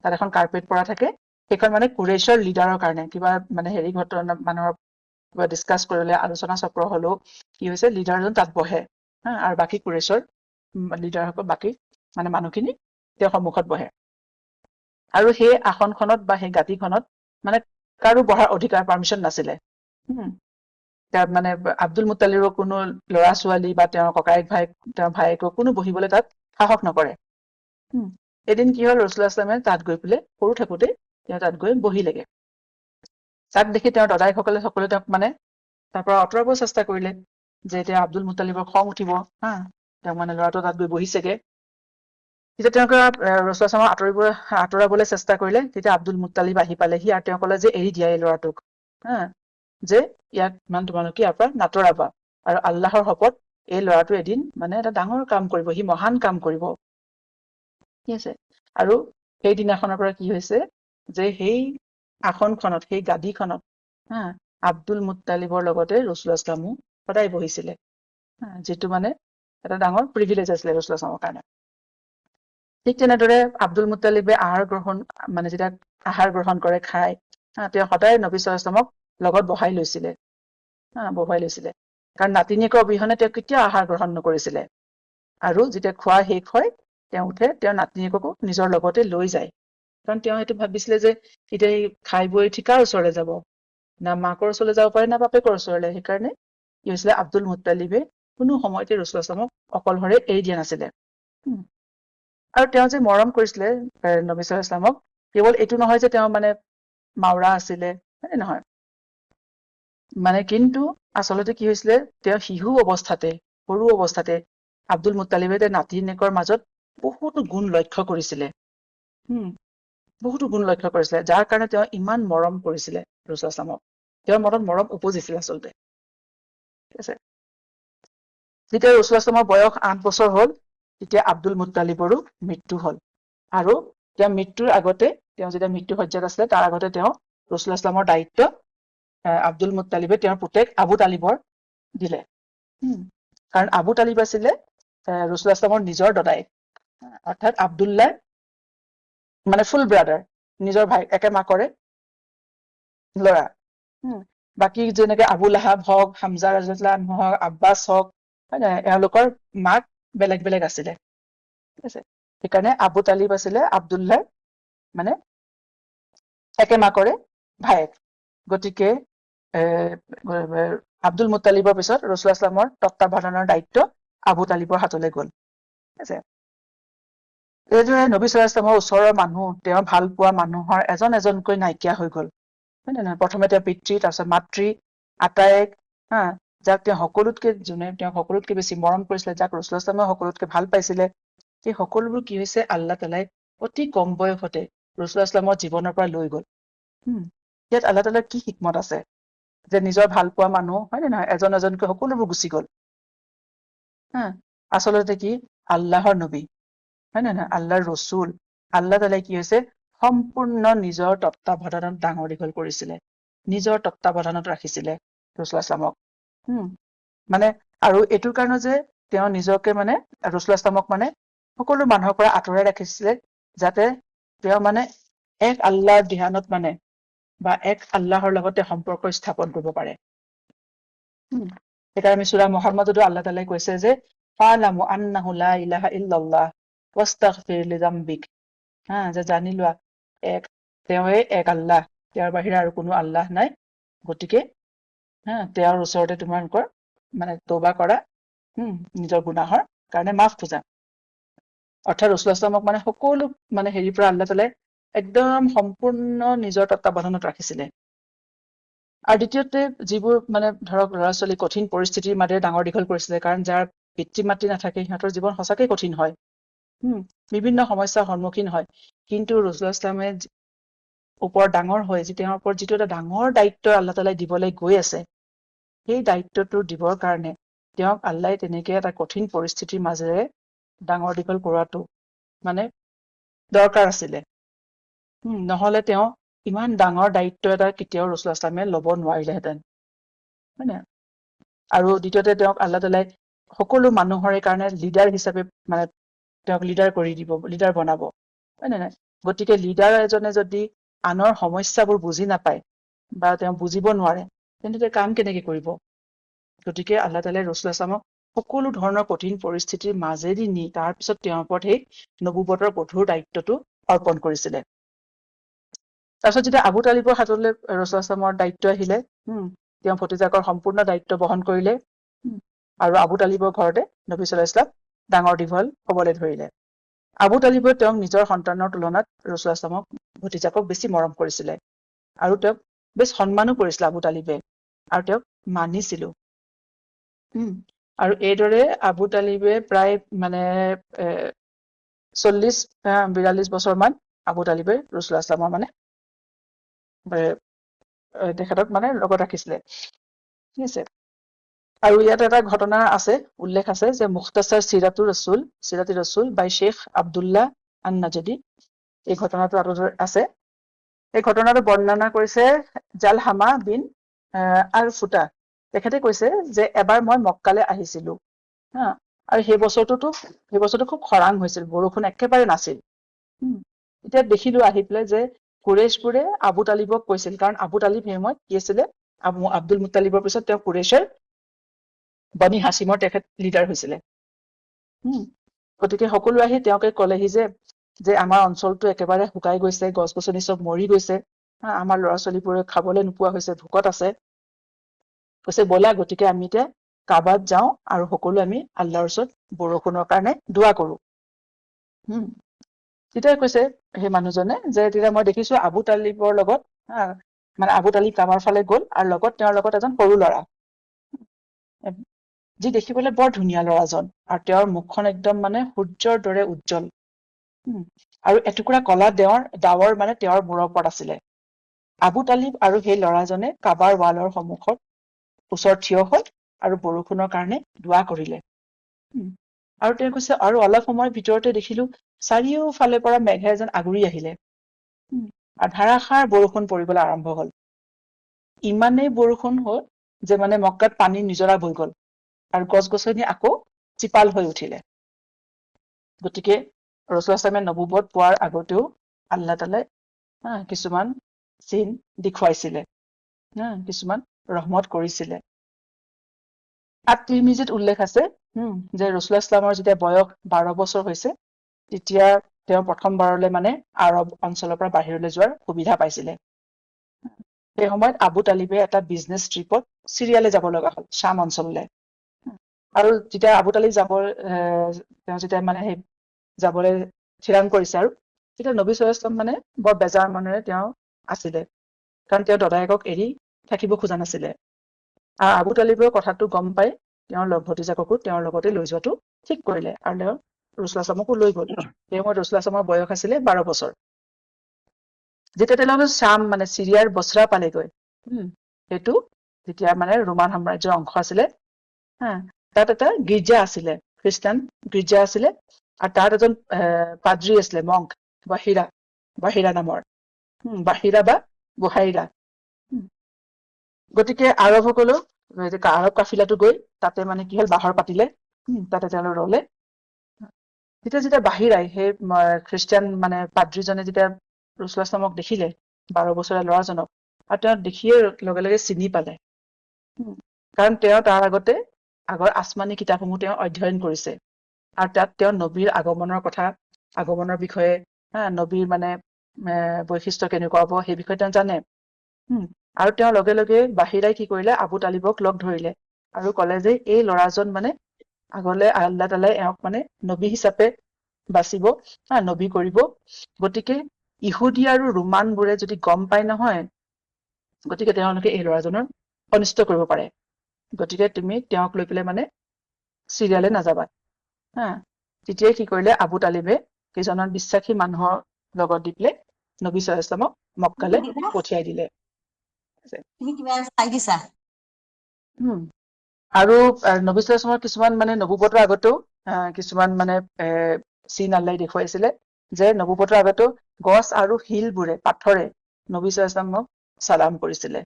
তাত এখন কাৰ্পেট পৰা থাকে, সেইখন মানে কুৰেশ্বৰ লিডাৰৰ কাৰণে কিবা মানে হেৰি ঘটনা মানুহৰ কিবা ডিছকাছ কৰিলে, আলোচনা চক্ৰ হলেও কি হৈছে লিডাৰজন তাত বহে, আৰু বাকী কুৰেশ্বৰ লিডাৰসকল বাকী মানে মানুহখিনি তেওঁৰ সন্মুখত বহে। আৰু সেই আসনখনত বা সেই গাদীখনত মানে কাৰো বহাৰ অধিকাৰ পাৰ্মিশ্যন নাছিলে। তাৰ মানে আব্দুল মুত্তালিবৰ কোনো ল'ৰা ছোৱালী বা তেওঁৰ ককায়েক ভায়েক তেওঁৰ ভায়েকো কোনো বহিবলৈ তাত সাহস নকৰে। এদিন কি হল, ৰাসূলুল্লাহ সাল্লামে তাত গৈ পেলাই সৰু থাকোতে তেওঁ তাত গৈ বহিলেগে। তাক দেখি তেওঁৰ দদাইকসকলে সকলোৱে তেওঁক মানে তাৰ পৰা আঁতৰাব চেষ্টা কৰিলে, যে এতিয়া আব্দুল মুত্তালিবৰ খং উঠিব, তেওঁ মানে ল'ৰাটো তাত গৈ বহিছেগে। তেতিয়া তেওঁক ৰাসূলুল্লাহ সাল্লামে আঁতৰাবলৈ চেষ্টা কৰিলে, তেতিয়া আব্দুল মুত্তালিব আহি পালেহি আৰু তেওঁ ক'লে যে এৰি দিয়া এই ল'ৰাটোক, যে ইয়াক ইমান তোমালোকে ইয়াৰ পৰা নাতৰাবা, আৰু আল্লাহৰ শপত এই ল'ৰাটো এদিন মানে এটা ডাঙৰ কাম কৰিব, সি মহান কাম কৰিব। ঠিক আছে, আৰু সেই দিনাখনৰ পৰা কি হৈছে যে সেই আসনখনত সেই গাদীখনত আব্দুল মুত্তালিবৰ লগতে ৰাসূলুল্লাহ সাল্লামো সদায় বহিছিলে, যিটো মানে এটা ডাঙৰ প্ৰিভিলেজ আছিলে ৰাসূলুল্লাহ সাল্লামৰ কাৰণে। ঠিক তেনেদৰে আব্দুল মুত্তালিবে যেতিয়া আহাৰ গ্ৰহণ কৰে, খায়, তেওঁ সদায় নবী সাল্লাল্লাহু আলাইহি ওয়াসাল্লামক লগত বহাই লৈছিলে, কাৰণ নাতিনীয়েকৰ অবিহনে তেওঁ কেতিয়াও আহাৰ গ্ৰহণ নকৰিছিলে। আৰু যেতিয়া খোৱা শেষ হয় তেওঁ উঠে, তেওঁৰ নাতিনীয়েককো নিজৰ লগতে লৈ যায়, কাৰণ তেওঁ সেইটো ভাবিছিলে যে এতিয়া খাই বৈ ঠিকাৰ ওচৰলৈ যাব, না মাকৰ ওচৰলৈ যাব পাৰে না বাপেকৰ ওচৰলৈ। সেইকাৰণে কি হৈছিলে, আব্দুল মুত্তালিবে কোনো সময়তে ৰাসূলুল্লাহ সাল্লামক অকলশৰে এৰি দিয়া নাছিলে। আৰু তেওঁ যে মৰম কৰিছিলে নবী সাল্লাল্লাহু আলাইহি ওয়াসাল্লামক, কেৱল এইটো নহয় যে তেওঁ মানে মাওৰা আছিলে, নহয়, মানে কিন্তু আচলতে কি হৈছিলে, তেওঁ শিশু অৱস্থাতে, সৰু অৱস্থাতে আব্দুল মুত্তালিবে তেওঁৰ নাতিনীয়েকৰ মাজত বহুতো গুণ লক্ষ্য কৰিছিলে, যাৰ কাৰণে তেওঁ ইমান মৰম কৰিছিলে ৰাসূলুল্লাহ সাল্লামক। তেওঁৰ মনত মৰম উপজিছিলে আচলতে। ঠিক আছে, যেতিয়া ৰাসূলুল্লাহ সাল্লামৰ বয়স 8 বছৰ হল, তেতিয়া আব্দুল মুত্তালিবৰো মৃত্যু হল। আৰু তেওঁৰ মৃত্যুৰ আগতে, তেওঁ যেতিয়া মৃত্যু সজ্জাত আছিলে তাৰ আগতে তেওঁ ৰাসূলুল্লাহ সাল্লামৰ দায়িত্ব আব্দুল মুত্তালিবে তেওঁৰ পুতেক আবু তালিবৰ দিলে। কাৰণ আবু তালিব আছিলে ৰাসূলুল্লাহ সাল্লামৰ নিজৰ দদায়েক, অৰ্থাৎ আব্দুল্লাহ মানে ফুল ব্ৰাদাৰ, নিজৰ ভাই, একে মাকৰে ল'ৰা। বাকী যেনেকে আবু লাহাব হওক, হামজা ৰাদিয়াল্লাহু আনহু হওক, আব্বাছ হওক, এওঁলোকৰ মাক বেলেগ বেলেগ আছিলে। ঠিক আছে, সেইকাৰণে আবু তালিব আছিলে আব্দুল্লাহ মানে একে মাকৰে ভায়েক। গতিকে আব্দুল মুত্তালিবৰ পিছত ৰাসূলুল্লাহ সাল্লামৰ তত্ত্বাৱধানৰ দায়িত্ব আবু তালিবৰ হাতলৈ গল। ঠিক আছে, এইদৰে নবী সাল্লাল্লাহু আলাইহি ওয়াসাল্লামৰ ওচৰৰ মানুহ, তেওঁ ভাল পোৱা মানুহৰ এজন এজনকৈ নাইকিয়া হৈ গল, হয় নে নহয়? প্ৰথমে তেওঁ পিতৃ, তাৰপিছত মাতৃ, আটায়েক, যাক তেওঁ সকলোতকে বেছি মৰম কৰিছিলে, যাক ৰাসূলুল্লাহ সাল্লামে সকলোতকে ভাল পাইছিলে, সেই সকলোবোৰ কি হৈছে, আল্লাহ তাআলাই অতি কম বয়সতে ৰাসূলুল্লাহ সাল্লামৰ জীৱনৰ পৰা লৈ গল। ইয়াত আল্লাহ তাআলাৰ কি হিকমত আছে যে নিজৰ ভাল পোৱা মানুহ, হয় নে নহয়, এজন এজনকৈ সকলোবোৰ গুচি গল। আচলতে কি, আল্লাহৰ নবী, হয় নে নহয়, আল্লাহৰ ৰসুল, আল্লাহ তাআলাই কি হৈছে সম্পূৰ্ণ নিজৰ তত্ত্বাৱধানত ডাঙৰ দীঘল কৰিছিলে, নিজৰ তত্ত্বাৱধানত ৰাখিছিলে ৰাসূলুল্লাহ ইছলামক। মানে আৰু এইটোৰ কাৰণে যে তেওঁ নিজকে মানে ৰাসূলুল্লাহ ইছলামক মানে সকলো মানুহৰ পৰা আঁতৰাই ৰাখিছিলে, যাতে তেওঁ মানে এক আল্লাহৰ ধ্যানত মানে বা এক আল্লাহৰ লগতে সম্পৰ্ক স্থাপন কৰিব পাৰে। এটা আমি সূৰা মুহাম্মাদতো আল্লাহ তাআলাই কৈছে যে ফালামু আন্নাহু লা ইলাহা ইল্লাল্লাহ ওয়াস্তাগফিৰ লিযামবিক, যে জানি লোৱা তেওঁৱে এক আল্লাহ, তেওঁৰ বাহিৰে আৰু কোনো আল্লাহ নাই, গতিকে তেওঁৰ ওচৰতে তোমালোকৰ মানে তওবা কৰা, নিজৰ গুনাহৰ কাৰণে মাফ খোজা। অৰ্থাৎ ৰাসূলুল্লাহ ইছলামক মানে সকলো মানে হেৰিৰ পৰা আল্লাহ তাআলাই একদম সম্পূৰ্ণ নিজৰ তত্ত্বাৱধানত ৰাখিছিলে। আৰু দ্বিতীয়তে যিবোৰ মানে ধৰক ল'ৰা ছোৱালী কঠিন পৰিস্থিতিৰ মাজেৰে ডাঙৰ দীঘল কৰিছিলে, কাৰণ যাৰ পিতৃ মাতৃ নাথাকে সিহঁতৰ জীৱন সঁচাকৈ কঠিন হয়, বিভিন্ন সমস্যাৰ সন্মুখীন হয়। কিন্তু ৰাসূলুল্লাহ ইছলামে ওপৰত ডাঙৰ হয় যে তেওঁৰ ওপৰত যিটো এটা ডাঙৰ দায়িত্ব আল্লাহ তাআলাই দিবলৈ গৈ আছে, সেই দায়িত্বটো দিবৰ কাৰণে তেওঁক আল্লাহে তেনেকে এটা কঠিন পৰিস্থিতিৰ মাজেৰে ডাঙৰ দীঘল কৰাটো মানে দৰকাৰ আছিলে। নহলে তেওঁ ইমান ডাঙৰ দায়িত্ব এটা কেতিয়াও ৰাসূলুল্লাহ ইছলামে ল'ব নোৱাৰিলেহেঁতেন, হয় নে? আৰু দ্বিতীয়তে তেওঁক আল্লাহ তাআলাই সকলো মানুহৰে কাৰণে লিডাৰ হিচাপে মানে তেওঁক লিডাৰ বনাব, হয় নে নাই? গতিকে লিডাৰ এজনে যদি আনৰ সমস্যাবোৰ বুজি নাপায় বা তেওঁ বুজিব নোৱাৰে, তেন্তে কাম কেনেকে কৰিব? গতিকে আল্লাহ তাআলাই ৰাসূলুল্লাহ ইছলামক সকলো ধৰণৰ কঠিন পৰিস্থিতিৰ মাজেদি নি তাৰ পিছত তেওঁৰ ওপৰত সেই নবুৱতৰ কঠোৰ দায়িত্বটো অৰ্পণ কৰিছিলে। তাৰপিছত যেতিয়া আবু তালিবৰ হাতলৈ ৰাসূলুল্লাহ ইছলামৰ দায়িত্ব আহিলে, তেওঁ ভতিজাকৰ সম্পূৰ্ণ দায়িত্ব বহন কৰিলে, আৰু আবু তালিবৰ ঘৰতে নবী সাল্লাল্লাহু আলাইহি ওয়াসাল্লাম ডাঙৰ দীঘল হ'বলৈ ধৰিলে। আবু তালিবে তেওঁক নিজৰ সন্তানৰ তুলনাত ৰাসূলুল্লাহ ইছলামক ভতিজাকক বেছি মৰম কৰিছিলে, আৰু তেওঁক বেছ সন্মানো কৰিছিলে আবু তালিবে, আৰু তেওঁক মানিছিলো। আৰু এইদৰে আবু তালিবে প্ৰায় মানে 40-42 বছৰ মান আবু তালিবে ৰাসূলুল্লাহ ইছলামৰ মানে তেখেতক মানে লগত ৰাখিছিলে, ঠিক আছে। আৰু ইয়াত এটা ঘটনা আছে, উল্লেখ আছে যে মুখতাছাৰ চিৰাতি ৰসুল বাই শ্বেখ আব্দুল্লাহ আন নাজদী, এই ঘটনাটো আছে। এই ঘটনাটো বৰ্ণনা কৰিছে জালহামা বিন আল ফুটা। তেখেতে কৈছে যে এবাৰ মই মক্কালৈ আহিছিলো, আৰু সেই বছৰটো খুব খৰাং হৈছিল, বৰষুণ একেবাৰে নাছিল। এতিয়া দেখিলো আহি পেলাই যে কুৰেশবোৰে আবু তালিবক কৈছিল, কাৰণ আবু তালিব সেই সময়ত কি আছিলে, আব্দুল মুত্তালিবৰ পিছত তেওঁ কুৰেশৰ বনি হাছিমৰ তেখেত লিডাৰ হৈছিলে। গতিকে সকলো আহি তেওঁকে ক'লেহি যে আমাৰ অঞ্চলটো একেবাৰে শুকাই গৈছে, গছ গছনি চব মৰি গৈছে, আমাৰ ল'ৰা ছোৱালীবোৰে খাবলৈ নোপোৱা হৈছে, ভোকত আছে। কৈছে ব'লা, গতিকে আমি এতিয়া কাবাত যাওঁ আৰু সকলো আমি আল্লাহৰ ওচৰত বৰষুণৰ কাৰণে দোৱা কৰো। তেতিয়া কৈছে সেই মানুহজনে যে তেতিয়া মই দেখিছো আবু তালিবৰ লগত মানে আবু তালিব কাবাৰ ফালে গ'ল, আৰু তেওঁৰ লগত এজন সৰু ল'ৰা, যি দেখিবলৈ বৰ ধুনীয়া ল'ৰাজন, আৰু তেওঁৰ মুখখন একদম মানে সূৰ্যৰ দৰে উজ্জ্বল, আৰু এটুকুৰা কলা ডাৱৰ মানে তেওঁৰ মূৰৰ ওপৰত আছিলে। আবু তালিব আৰু সেই ল'ৰাজনে কাবাৰ ৱালৰ সন্মুখত ওচৰত থিয় হ'ল আৰু বৰষুণৰ কাৰণে দোৱা কৰিলে। আৰু তেওঁ কৈছে আৰু অলপ সময়ৰ ভিতৰতে দেখিলো চাৰিওফালে পৰা মেঘে যেন আগুৰি আহিলে, আৰু ধাৰাসাৰ বৰষুণ পৰিবলৈ আৰম্ভ হ'ল। ইমানেই বৰষুণ হ'ল যে মানে মক্কাত পানী নিজৰা বৈ গ'ল, আৰু গছ গছনি আকৌ জীপাল হৈ উঠিলে। গতিকে ৰাসূলুল্লাহ ইছলামে নবুৱত পোৱাৰ আগতেও আল্লাহ তাআলাই কিছুমান চিন দেখুৱাইছিলে, কিছুমান ৰহমত কৰিছিলে। তিৰমিজিত উল্লেখ আছে যে ৰাসূলুল্লাহ ইছলামৰ যেতিয়া বয়স 12 বছৰ হৈছে, তেতিয়া তেওঁ প্ৰথমবাৰলৈ মানে আৰৱ অঞ্চলৰ পৰা বাহিৰলৈ যোৱাৰ সুবিধা পাইছিলে। সেই সময়ত আবু তালিবে এটা বিজনেছ ট্ৰিপত চিৰিয়ালৈ যাব লগা হ'ল, শ্বাম অঞ্চললৈ। আৰু যেতিয়া আবু তালিব তেওঁ যেতিয়া মানে সেই যাবলৈ থিৰাং কৰিছে, আৰু তেতিয়া নবী সাল্লাল্লাহু আলাইহি ওয়াসাল্লাম মানে বৰ বেজাৰ মনেৰে তেওঁ আছিলে, কাৰণ তেওঁ দদায়েকক এৰি থাকিব খোজা নাছিলে। আৰু আবু তালিবেও কথাটো গম পাই তেওঁৰ ভতিজাককো তেওঁৰ লগতে লৈ যোৱাটো ঠিক কৰিলে, আৰু তেওঁ ৰাসূলুল্লাহ ইছলামকো লৈ গ'ল। সেই সময়ত ৰাসূলুল্লাহ ইছলামৰ বয়স আছিলে 12 বছৰ। যেতিয়া তেওঁলোকে শ্বাম মানে চিৰিয়াৰ বসৰা পালেগৈ, সেইটো যেতিয়া মানে ৰোমান সাম্ৰাজ্যৰ অংশ আছিলে, তাত এটা গীৰ্জা আছিলে, খ্ৰীষ্টান গীৰ্জা আছিলে, আৰু তাত এজন পাদ্ৰী আছিলে, মংক, বাহিৰা বাহিৰা নামৰ বাহিৰা বা বুহাইৰা। গতিকে আৰৱসকলেও আৰৱ কাফিলাটো গৈ তাতে মানে কি হ'ল বাহৰ পাতিলে, তাতে তেওঁলোক ৰলে। যেতিয়া বাহিৰাই সেই খ্ৰীষ্টিয়ান মানে পাদ্ৰীজনে যেতিয়া ৰসুল ইছলামক দেখিলে 12 বছৰীয়া ল'ৰাজনক, আৰু তেওঁ দেখিয়ে লগে লগে চিনি পালে, কাৰণ তেওঁ তাৰ আগৰ আসমানী কিতাপসমূহ তেওঁ অধ্যয়ন কৰিছে, আৰু তাত তেওঁ নবীৰ আগমনৰ বিষয়ে, নবীৰ মানে বৈশিষ্ট্য কেনেকুৱা হ'ব সেই বিষয়ে তেওঁ জানে। আৰু তেওঁ লগে লগে বাহিৰাই কি কৰিলে, আবু তালিবক লগ ধৰিলে আৰু ক'লে যে এই ল'ৰাজন মানে আগলৈ আল্লাহ তাআলাই এওঁক মানে নবী হিচাপে বাচিব, নবী কৰিব। গতিকে ইহুদী আৰু ৰোমানবোৰে যদি গম পায় নহয়, গতিকে তেওঁলোকে এই ল'ৰাজনৰ অনিষ্ট কৰিব পাৰে। গতিকে তুমি তেওঁক লৈ পেলাই মানে চিৰিয়ালে নাযাবা। তেতিয়াই কি কৰিলে, আবু তালিবে কেইজনমান বিশ্বাসী মানুহৰ লগত দি পেলাই নবী সাল্লাল্লাহু আলাইহি ওয়াসাল্লামক মক্কালে পঠিয়াই দিলে। তুমি কিবা চাই দিছা? আৰু নবী সাল্লাল্লাহু আলাইহি ওয়াসাল্লামৰ কিছুমান মানে নবুৱতৰ আগতেও কিছুমান মানে চিন আল্লাহে দেখুৱাইছিলে, যে নবুৱতৰ আগতেও গছ আৰু শিলবোৰে, পাথৰে নবী সাল্লাল্লাহু আলাইহি ওয়াসাল্লামক চালাম কৰিছিলে।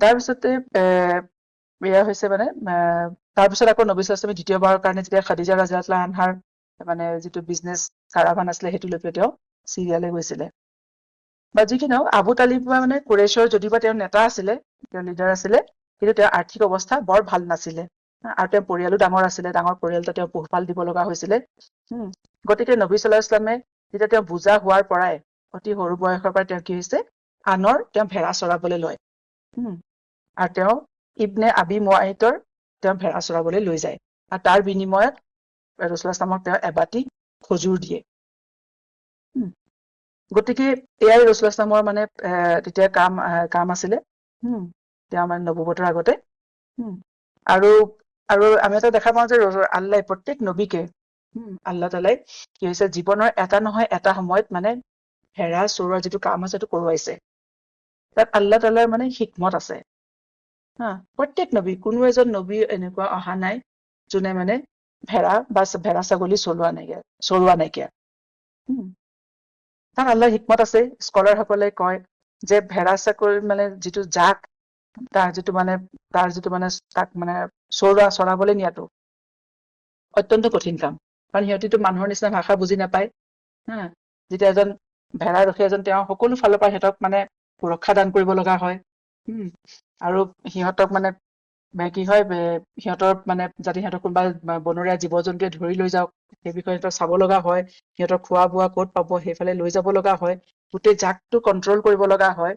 তাৰপিছতে এয়া হৈছে মানে তাৰপিছত আকৌ নবী সাল্লাল্লাহু আলাইহি ওয়াসাল্লামে দ্বিতীয়বাৰৰ কাৰণে যেতিয়া খাদিজা ৰাদিয়াল্লাহু আনহাৰ মানে যিটো বিজনেছ কাৰাভান আছিলে সেইটো লৈ পেলাই তেওঁ চিৰিয়ালে গৈছিলে। বা যি কি নহওক, আবু তালিব মানে কুৰেশ্বৰ যদিও তেওঁৰ নেতা আছিলে, তেওঁৰ লিডাৰ আছিলে, কিন্তু তেওঁৰ আৰ্থিক অৱস্থা বৰ ভাল নাছিলে, আৰু তেওঁৰ পৰিয়ালো ডাঙৰ আছিলে, ডাঙৰ পৰিয়ালটো তেওঁ পোহপাল দিব লগা হৈছিলে। গতিকে নবী সাল্লাল্লাহু আলাইহি ওয়াসাল্লামে যেতিয়া তেওঁ বুজা হোৱাৰ পৰাই, অতি সৰু বয়সৰ পৰাই তেওঁ কি হৈছে, তেওঁ ভেড়া চৰাবলৈ লয়। আৰু তেওঁ ইবনে আবি মুআইতৰ তেওঁ ভেড়া চৰাবলৈ লৈ যায়, আৰু তাৰ বিনিময়ত ৰাসূলুল্লাহ সাল্লাল্লাহু আলাইহি ওয়াসাল্লামক তেওঁ এবাতি খজুৰ দিয়ে। গতিকে এয়াই ৰাসূলুল্লাহ সাল্লাল্লাহু আলাইহি ওয়াসাল্লামৰ মানে তেতিয়া কাম আছিলে, তেওঁ মানে নবুৱতৰ আগতে। আৰু আমি এটা দেখা পাওঁ যে আল্লাহ প্ৰত্যেক নবীকে আল্লাহ তাআলাই কি হৈছে, জীৱনৰ এটা নহয় এটা সময়ত মানে ভেড়া চৰোৱাৰ যিটো কাম আছে সেইটো কৰোৱাইছে। তাত আল্লাহ তাআলাৰ মানে হিকমত আছে। প্ৰত্যেক নবী, কোনো এজন নবী এনেকুৱা অহা নাই যোনে মানে ভেড়া ছাগলী চৰোৱা নাইকিয়া। তাত আল্লাহৰ হিকমত আছে। স্কলাৰ সকলে কয় যে ভেড়া ছাগলীৰ মানে যিটো জাক, তাৰ যিটো মানে তাক মানে চৰাবলৈ নিয়াটো অত্যন্ত কঠিন কাম, কাৰণ সিহঁতিতো মানুহৰ নিচিনা ভাষা বুজি নাপায়। যেতিয়া এজন ভেড়া ৰখীয়া তেওঁ সকলো ফালৰ পৰা সিহঁতক মানে সুৰক্ষা দান কৰিব লগা হয়। আৰু সিহঁতক মানে কি হয়, সিহঁতৰ মানে যাতে সিহঁতক কোনোবা বনৰীয়া জীৱ জন্তুৱে ধৰি লৈ যাওক সেই বিষয়ে সিহঁতক চাব লগা হয়। সিহঁতৰ খোৱা বোৱা ক'ত পাব সেইফালে লৈ যাব লগা হয়। গোটেই জাকটো কন্ট্ৰল কৰিব লগা হয়।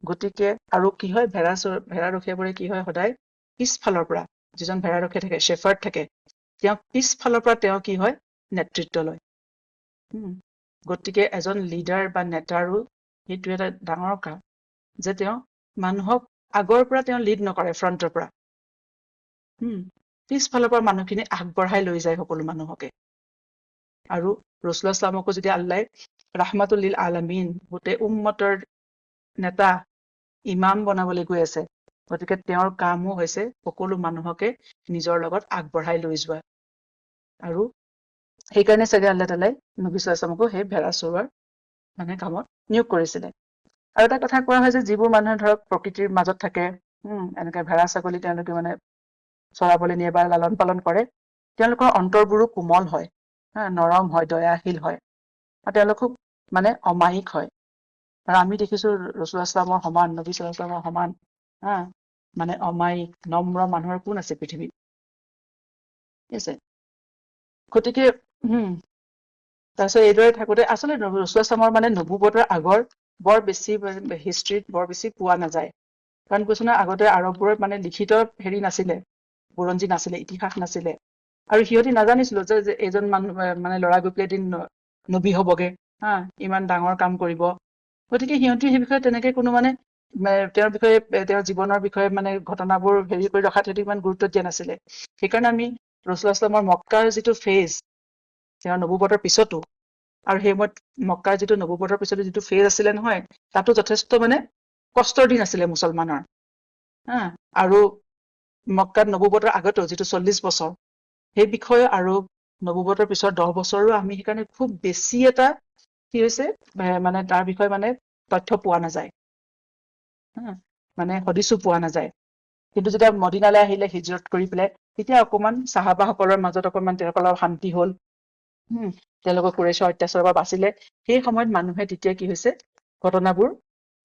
গতিকে আৰু কি হয়, ভেড়া ৰখীয়াবোৰে কি হয়, সদায় পিছফালৰ পৰা যিজন ভেড়া ৰখীয়া থাকে, শ্বেফাৰ্ড থাকে, তেওঁ পিছফালৰ পৰা তেওঁ কি হয়, নেতৃত্ব লয়। গতিকে এজন লিডাৰ বা নেতাৰো সেইটো এটা ডাঙৰ কাম, যে তেওঁ মানুহক আগৰ পৰা তেওঁ লিড নকৰে, ফ্ৰণ্টৰ পৰা পিছফালৰ পৰা মানুহখিনি আগবঢ়াই লৈ যায় সকলো মানুহকে। আৰু ৰাসূলুল্লাহ সাল্লাল্লাহু যদি আল্লাহ ৰাহমাতুল লিল আলামিন, গোটেই উম্মতৰ নেতা, ইমাম বনাবলৈ গৈ আছে, গতিকে তেওঁৰ কামো হৈছে সকলো মানুহকে নিজৰ লগত আগবঢ়াই লৈ যোৱা। আৰু সেইকাৰণে চাগে আল্লাহ তাআলাই নবী সাল্লাল্লাহু আলাইহি ওয়াসাল্লামকো সেই ভেড়া চৰোৱাৰ মানে কামত নিয়োগ কৰিছিলে। আৰু এটা কথা কোৱা হয় যে যিবোৰ মানুহে ধৰক প্ৰকৃতিৰ মাজত থাকে, এনেকে ভেড়া ছাগলী তেওঁলোকে মানে চৰাবলৈ নিয়ে বা লালন পালন কৰে, তেওঁলোকৰ অন্তৰবোৰো কোমল হয়, নৰম হয়, দয়াশীল হয়, আৰু তেওঁলোক খুব মানে অমায়িক হয়। আৰু আমি দেখিছো ৰাসূলুল্লাহ সাল্লাল্লাহু আলাইহি ওয়াসাল্লামৰ সমান, নবী সাল্লাল্লাহু আলাইহি ওয়াসাল্লামৰ সমান মানে অমায়িক নম্ৰ মানুহৰ কোন আছে পৃথিৱীত? ঠিক আছে। গতিকে তাৰপিছত এইদৰে থাকোতে আচলতে ৰাসূলুল্লাহ সাল্লাল্লাহু আলাইহি ওয়াসাল্লামৰ মানে নবুৱতৰ আগৰ বৰ বেছি হিষ্ট্ৰীত বৰ বেছি পোৱা নাযায়। কাৰণ কৈছো না, আগতে আৰববোৰৰ মানে লিখিত হেৰি নাছিলে, বুৰঞ্জী নাছিলে, ইতিহাস নাছিলে, আৰু সিহঁতি নাজানিছিলো যে এজন মানুহ মানে ল'ৰা গৈ পেলাই এদিন নবী হবগে, ইমান ডাঙৰ কাম কৰিব। গতিকে সিহঁতি সেই বিষয়ে তেনেকে কোনো মানে তেওঁৰ বিষয়ে, তেওঁৰ জীৱনৰ বিষয়ে মানে ঘটনাবোৰ হেৰি কৰি ৰখাত সিহঁতি ইমান গুৰুত্ব দিয়া নাছিলে। সেইকাৰণে আমি ৰাসূলুল্লাহ সাল্লাল্লাহু আলাইহি ওয়াসাল্লামৰ মক্কাৰ যিটো ফেজ, তেওঁৰ নবুৱতৰ পিছতো, আৰু সেই সময়ত মক্কাৰ যিটো নবুৱতৰ পিছতো যিটো ফেজ আছিলে নহয়, তাতো যথেষ্ট মানে কষ্টৰ দিন আছিলে মুছলমানৰ। আৰু মক্কাত নবুৱতৰ আগতো যিটো 40 বছৰ, সেই বিষয়ে আৰু নবুৱতৰ পিছত 10 বছৰো আমি সেইকাৰণে খুব বেছি এটা কি হৈছে মানে তাৰ বিষয়ে মানে তথ্য পোৱা নাযায়, মানে সদিছো পোৱা নাযায়। কিন্তু যেতিয়া মদিনালৈ আহিলে হিজৰত কৰি পেলাই তেতিয়া অকমান চাহাবাসকলৰ মাজত অকমান তেওঁলোকৰ শান্তি হ'ল, তেওঁলোকৰ কুৰেশ্বৰ অত্যাচাৰৰ পৰা বাচিলে। সেই সময়ত মানুহে তেতিয়া কি হৈছে ঘটনাবোৰ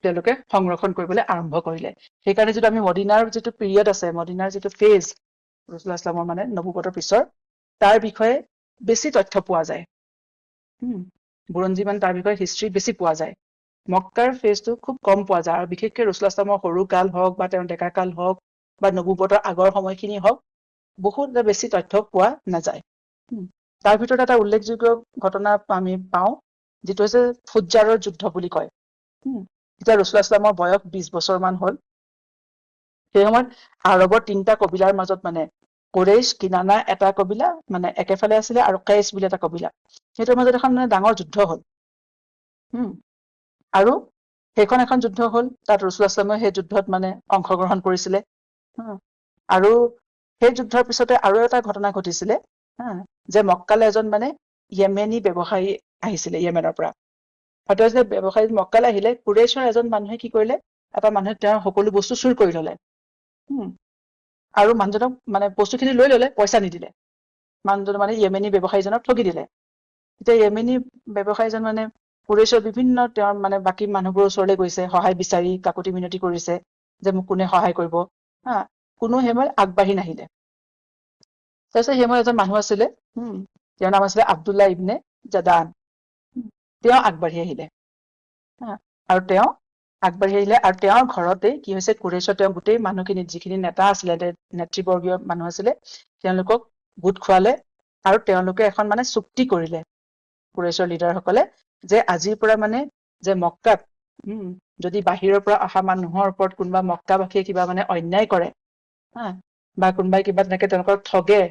তেওঁলোকে সংৰক্ষণ কৰিবলৈ আৰম্ভ কৰিলে। সেইকাৰণে যিটো আমি মদিনাৰ যিটো পিৰিয়ড আছে, মদিনাৰ যিটো ফেজ ৰাসূলুল্লাহ ইছলামৰ মানে নবুৱতৰ পিছৰ, তাৰ বিষয়ে বেছি তথ্য পোৱা যায়। বুৰঞ্জী মানে তাৰ বিষয়ে হিষ্ট্ৰী বেছি পোৱা যায়। মক্কাৰ ফেজটো খুব কম পোৱা যায়, আৰু বিশেষকৈ ৰাসূলুল্লাহ ইছলামৰ সৰু কাল হওক বা তেওঁৰ ডেকা কাল হওক বা নবুৱতৰ আগৰ সময়খিনি হওক বহুত বেছি তথ্য পোৱা নাযায়। তাৰ ভিতৰত এটা উল্লেখযোগ্য ঘটনা আমি পাওঁ, যিটো হৈছে ফুজ্জাৰৰ যুদ্ধ বুলি কয়। যেতিয়া ৰাসূলুল্লাহ ইছলামৰ বয়স 20 বছৰ মান হ'ল, সেই সময়ত আৰৱৰ 3টা কবিলাৰ মাজত মানে কুৰেইশ, কিনানা এটা কবিলা মানে একেফালে আছিলে, আৰু কাইছ বুলি এটা কবিলা, সেইটোৰ মাজত এখন মানে ডাঙৰ যুদ্ধ হ'ল। আৰু সেইখন এখন যুদ্ধ হ'ল, তাত ৰাসূলুল্লাহ ইছলামে সেই যুদ্ধত মানে অংশগ্ৰহণ কৰিছিলে। আৰু সেই যুদ্ধৰ পিছতে আৰু এটা ঘটনা ঘটিছিলে, যে মক্কালে এজন মানে য়েমেনী ব্যৱসায়ী আহিছিলে য়েমেনৰ পৰা। হয়তো যে ব্যৱসায়ী মক্কালে আহিলে, কুৰেইশৰ এজন মানুহে কি কৰিলে, এটা মানুহে তেওঁৰ সকলো বস্তু চুৰ কৰি ললে। আৰু মানুহজনক মানে বস্তুখিনি লৈ ললে, পইচা নিদিলে। মানুহজন মানে য়েমেনী ব্যৱসায়ীজনক ঠগি দিলে। এতিয়া য়েমেনী ব্যৱসায়ীজন মানে কুৰেইশৰ বিভিন্ন তেওঁৰ মানে বাকী মানুহবোৰৰ ওচৰলৈ গৈছে, সহায় বিচাৰি কাকুতি মিনতি কৰিছে যে মোক কোনে সহায় কৰিব। কোনো সময়ত আগবাঢ়ি নাহিলে। তাৰপিছত সেই সময়ত এজন মানুহ আছিলে, তেওঁৰ নাম আছিলে আব্দুল্লাহ ইবনে জাদান। তেওঁ আগবাঢ়ি আহিলে, আৰু তেওঁ তেওঁৰ ঘৰতে কি হৈছে, কুৰেইশৰ তেওঁ গোটেই মানুহখিনি যিখিনি নেতা আছিলে, নেতৃবৰ্গীয় মানুহ আছিলে, তেওঁলোকক গোট খোৱালে, আৰু তেওঁলোকে এখন মানে চুক্তি কৰিলে কুৰেইশৰ লিডাৰসকলে, যে আজিৰ পৰা মানে যে মক্কাত যদি বাহিৰৰ পৰা অহা মানুহৰ ওপৰত কোনোবা মক্কাবাসীয়ে কিবা মানে অন্যায় কৰে, বা কোনোবাই কিবা তেনেকে তেওঁলোকক ঠগে,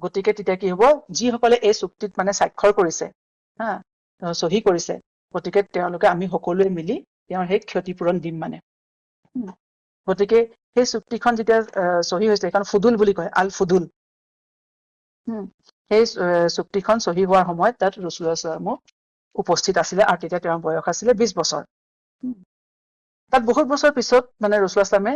গতিকে তেতিয়া কি হব, যিসকলে এই চুক্তিত মানে স্বাক্ষৰ কৰিছে, চহী কৰিছে, গতিকে তেওঁলোকে আমি সকলোৱে মিলি তেওঁৰ সেই ক্ষতিপূৰণ দিম মানে। গতিকে সেই চুক্তিখন যেতিয়া চহী হৈছে, সেইখন ফুদুল বুলি কয়, আল ফুদুল। সেই চুক্তিখন চহী হোৱাৰ সময়ত তাত ৰাসূলুল্লাহ ইছলামো উপস্থিত আছিলে, আৰু তেতিয়া তেওঁৰ বয়স আছিলে 20 বছৰ। তাত বহুত বছৰ পিছত মানে ৰাসূলুল্লাহ ইছলামে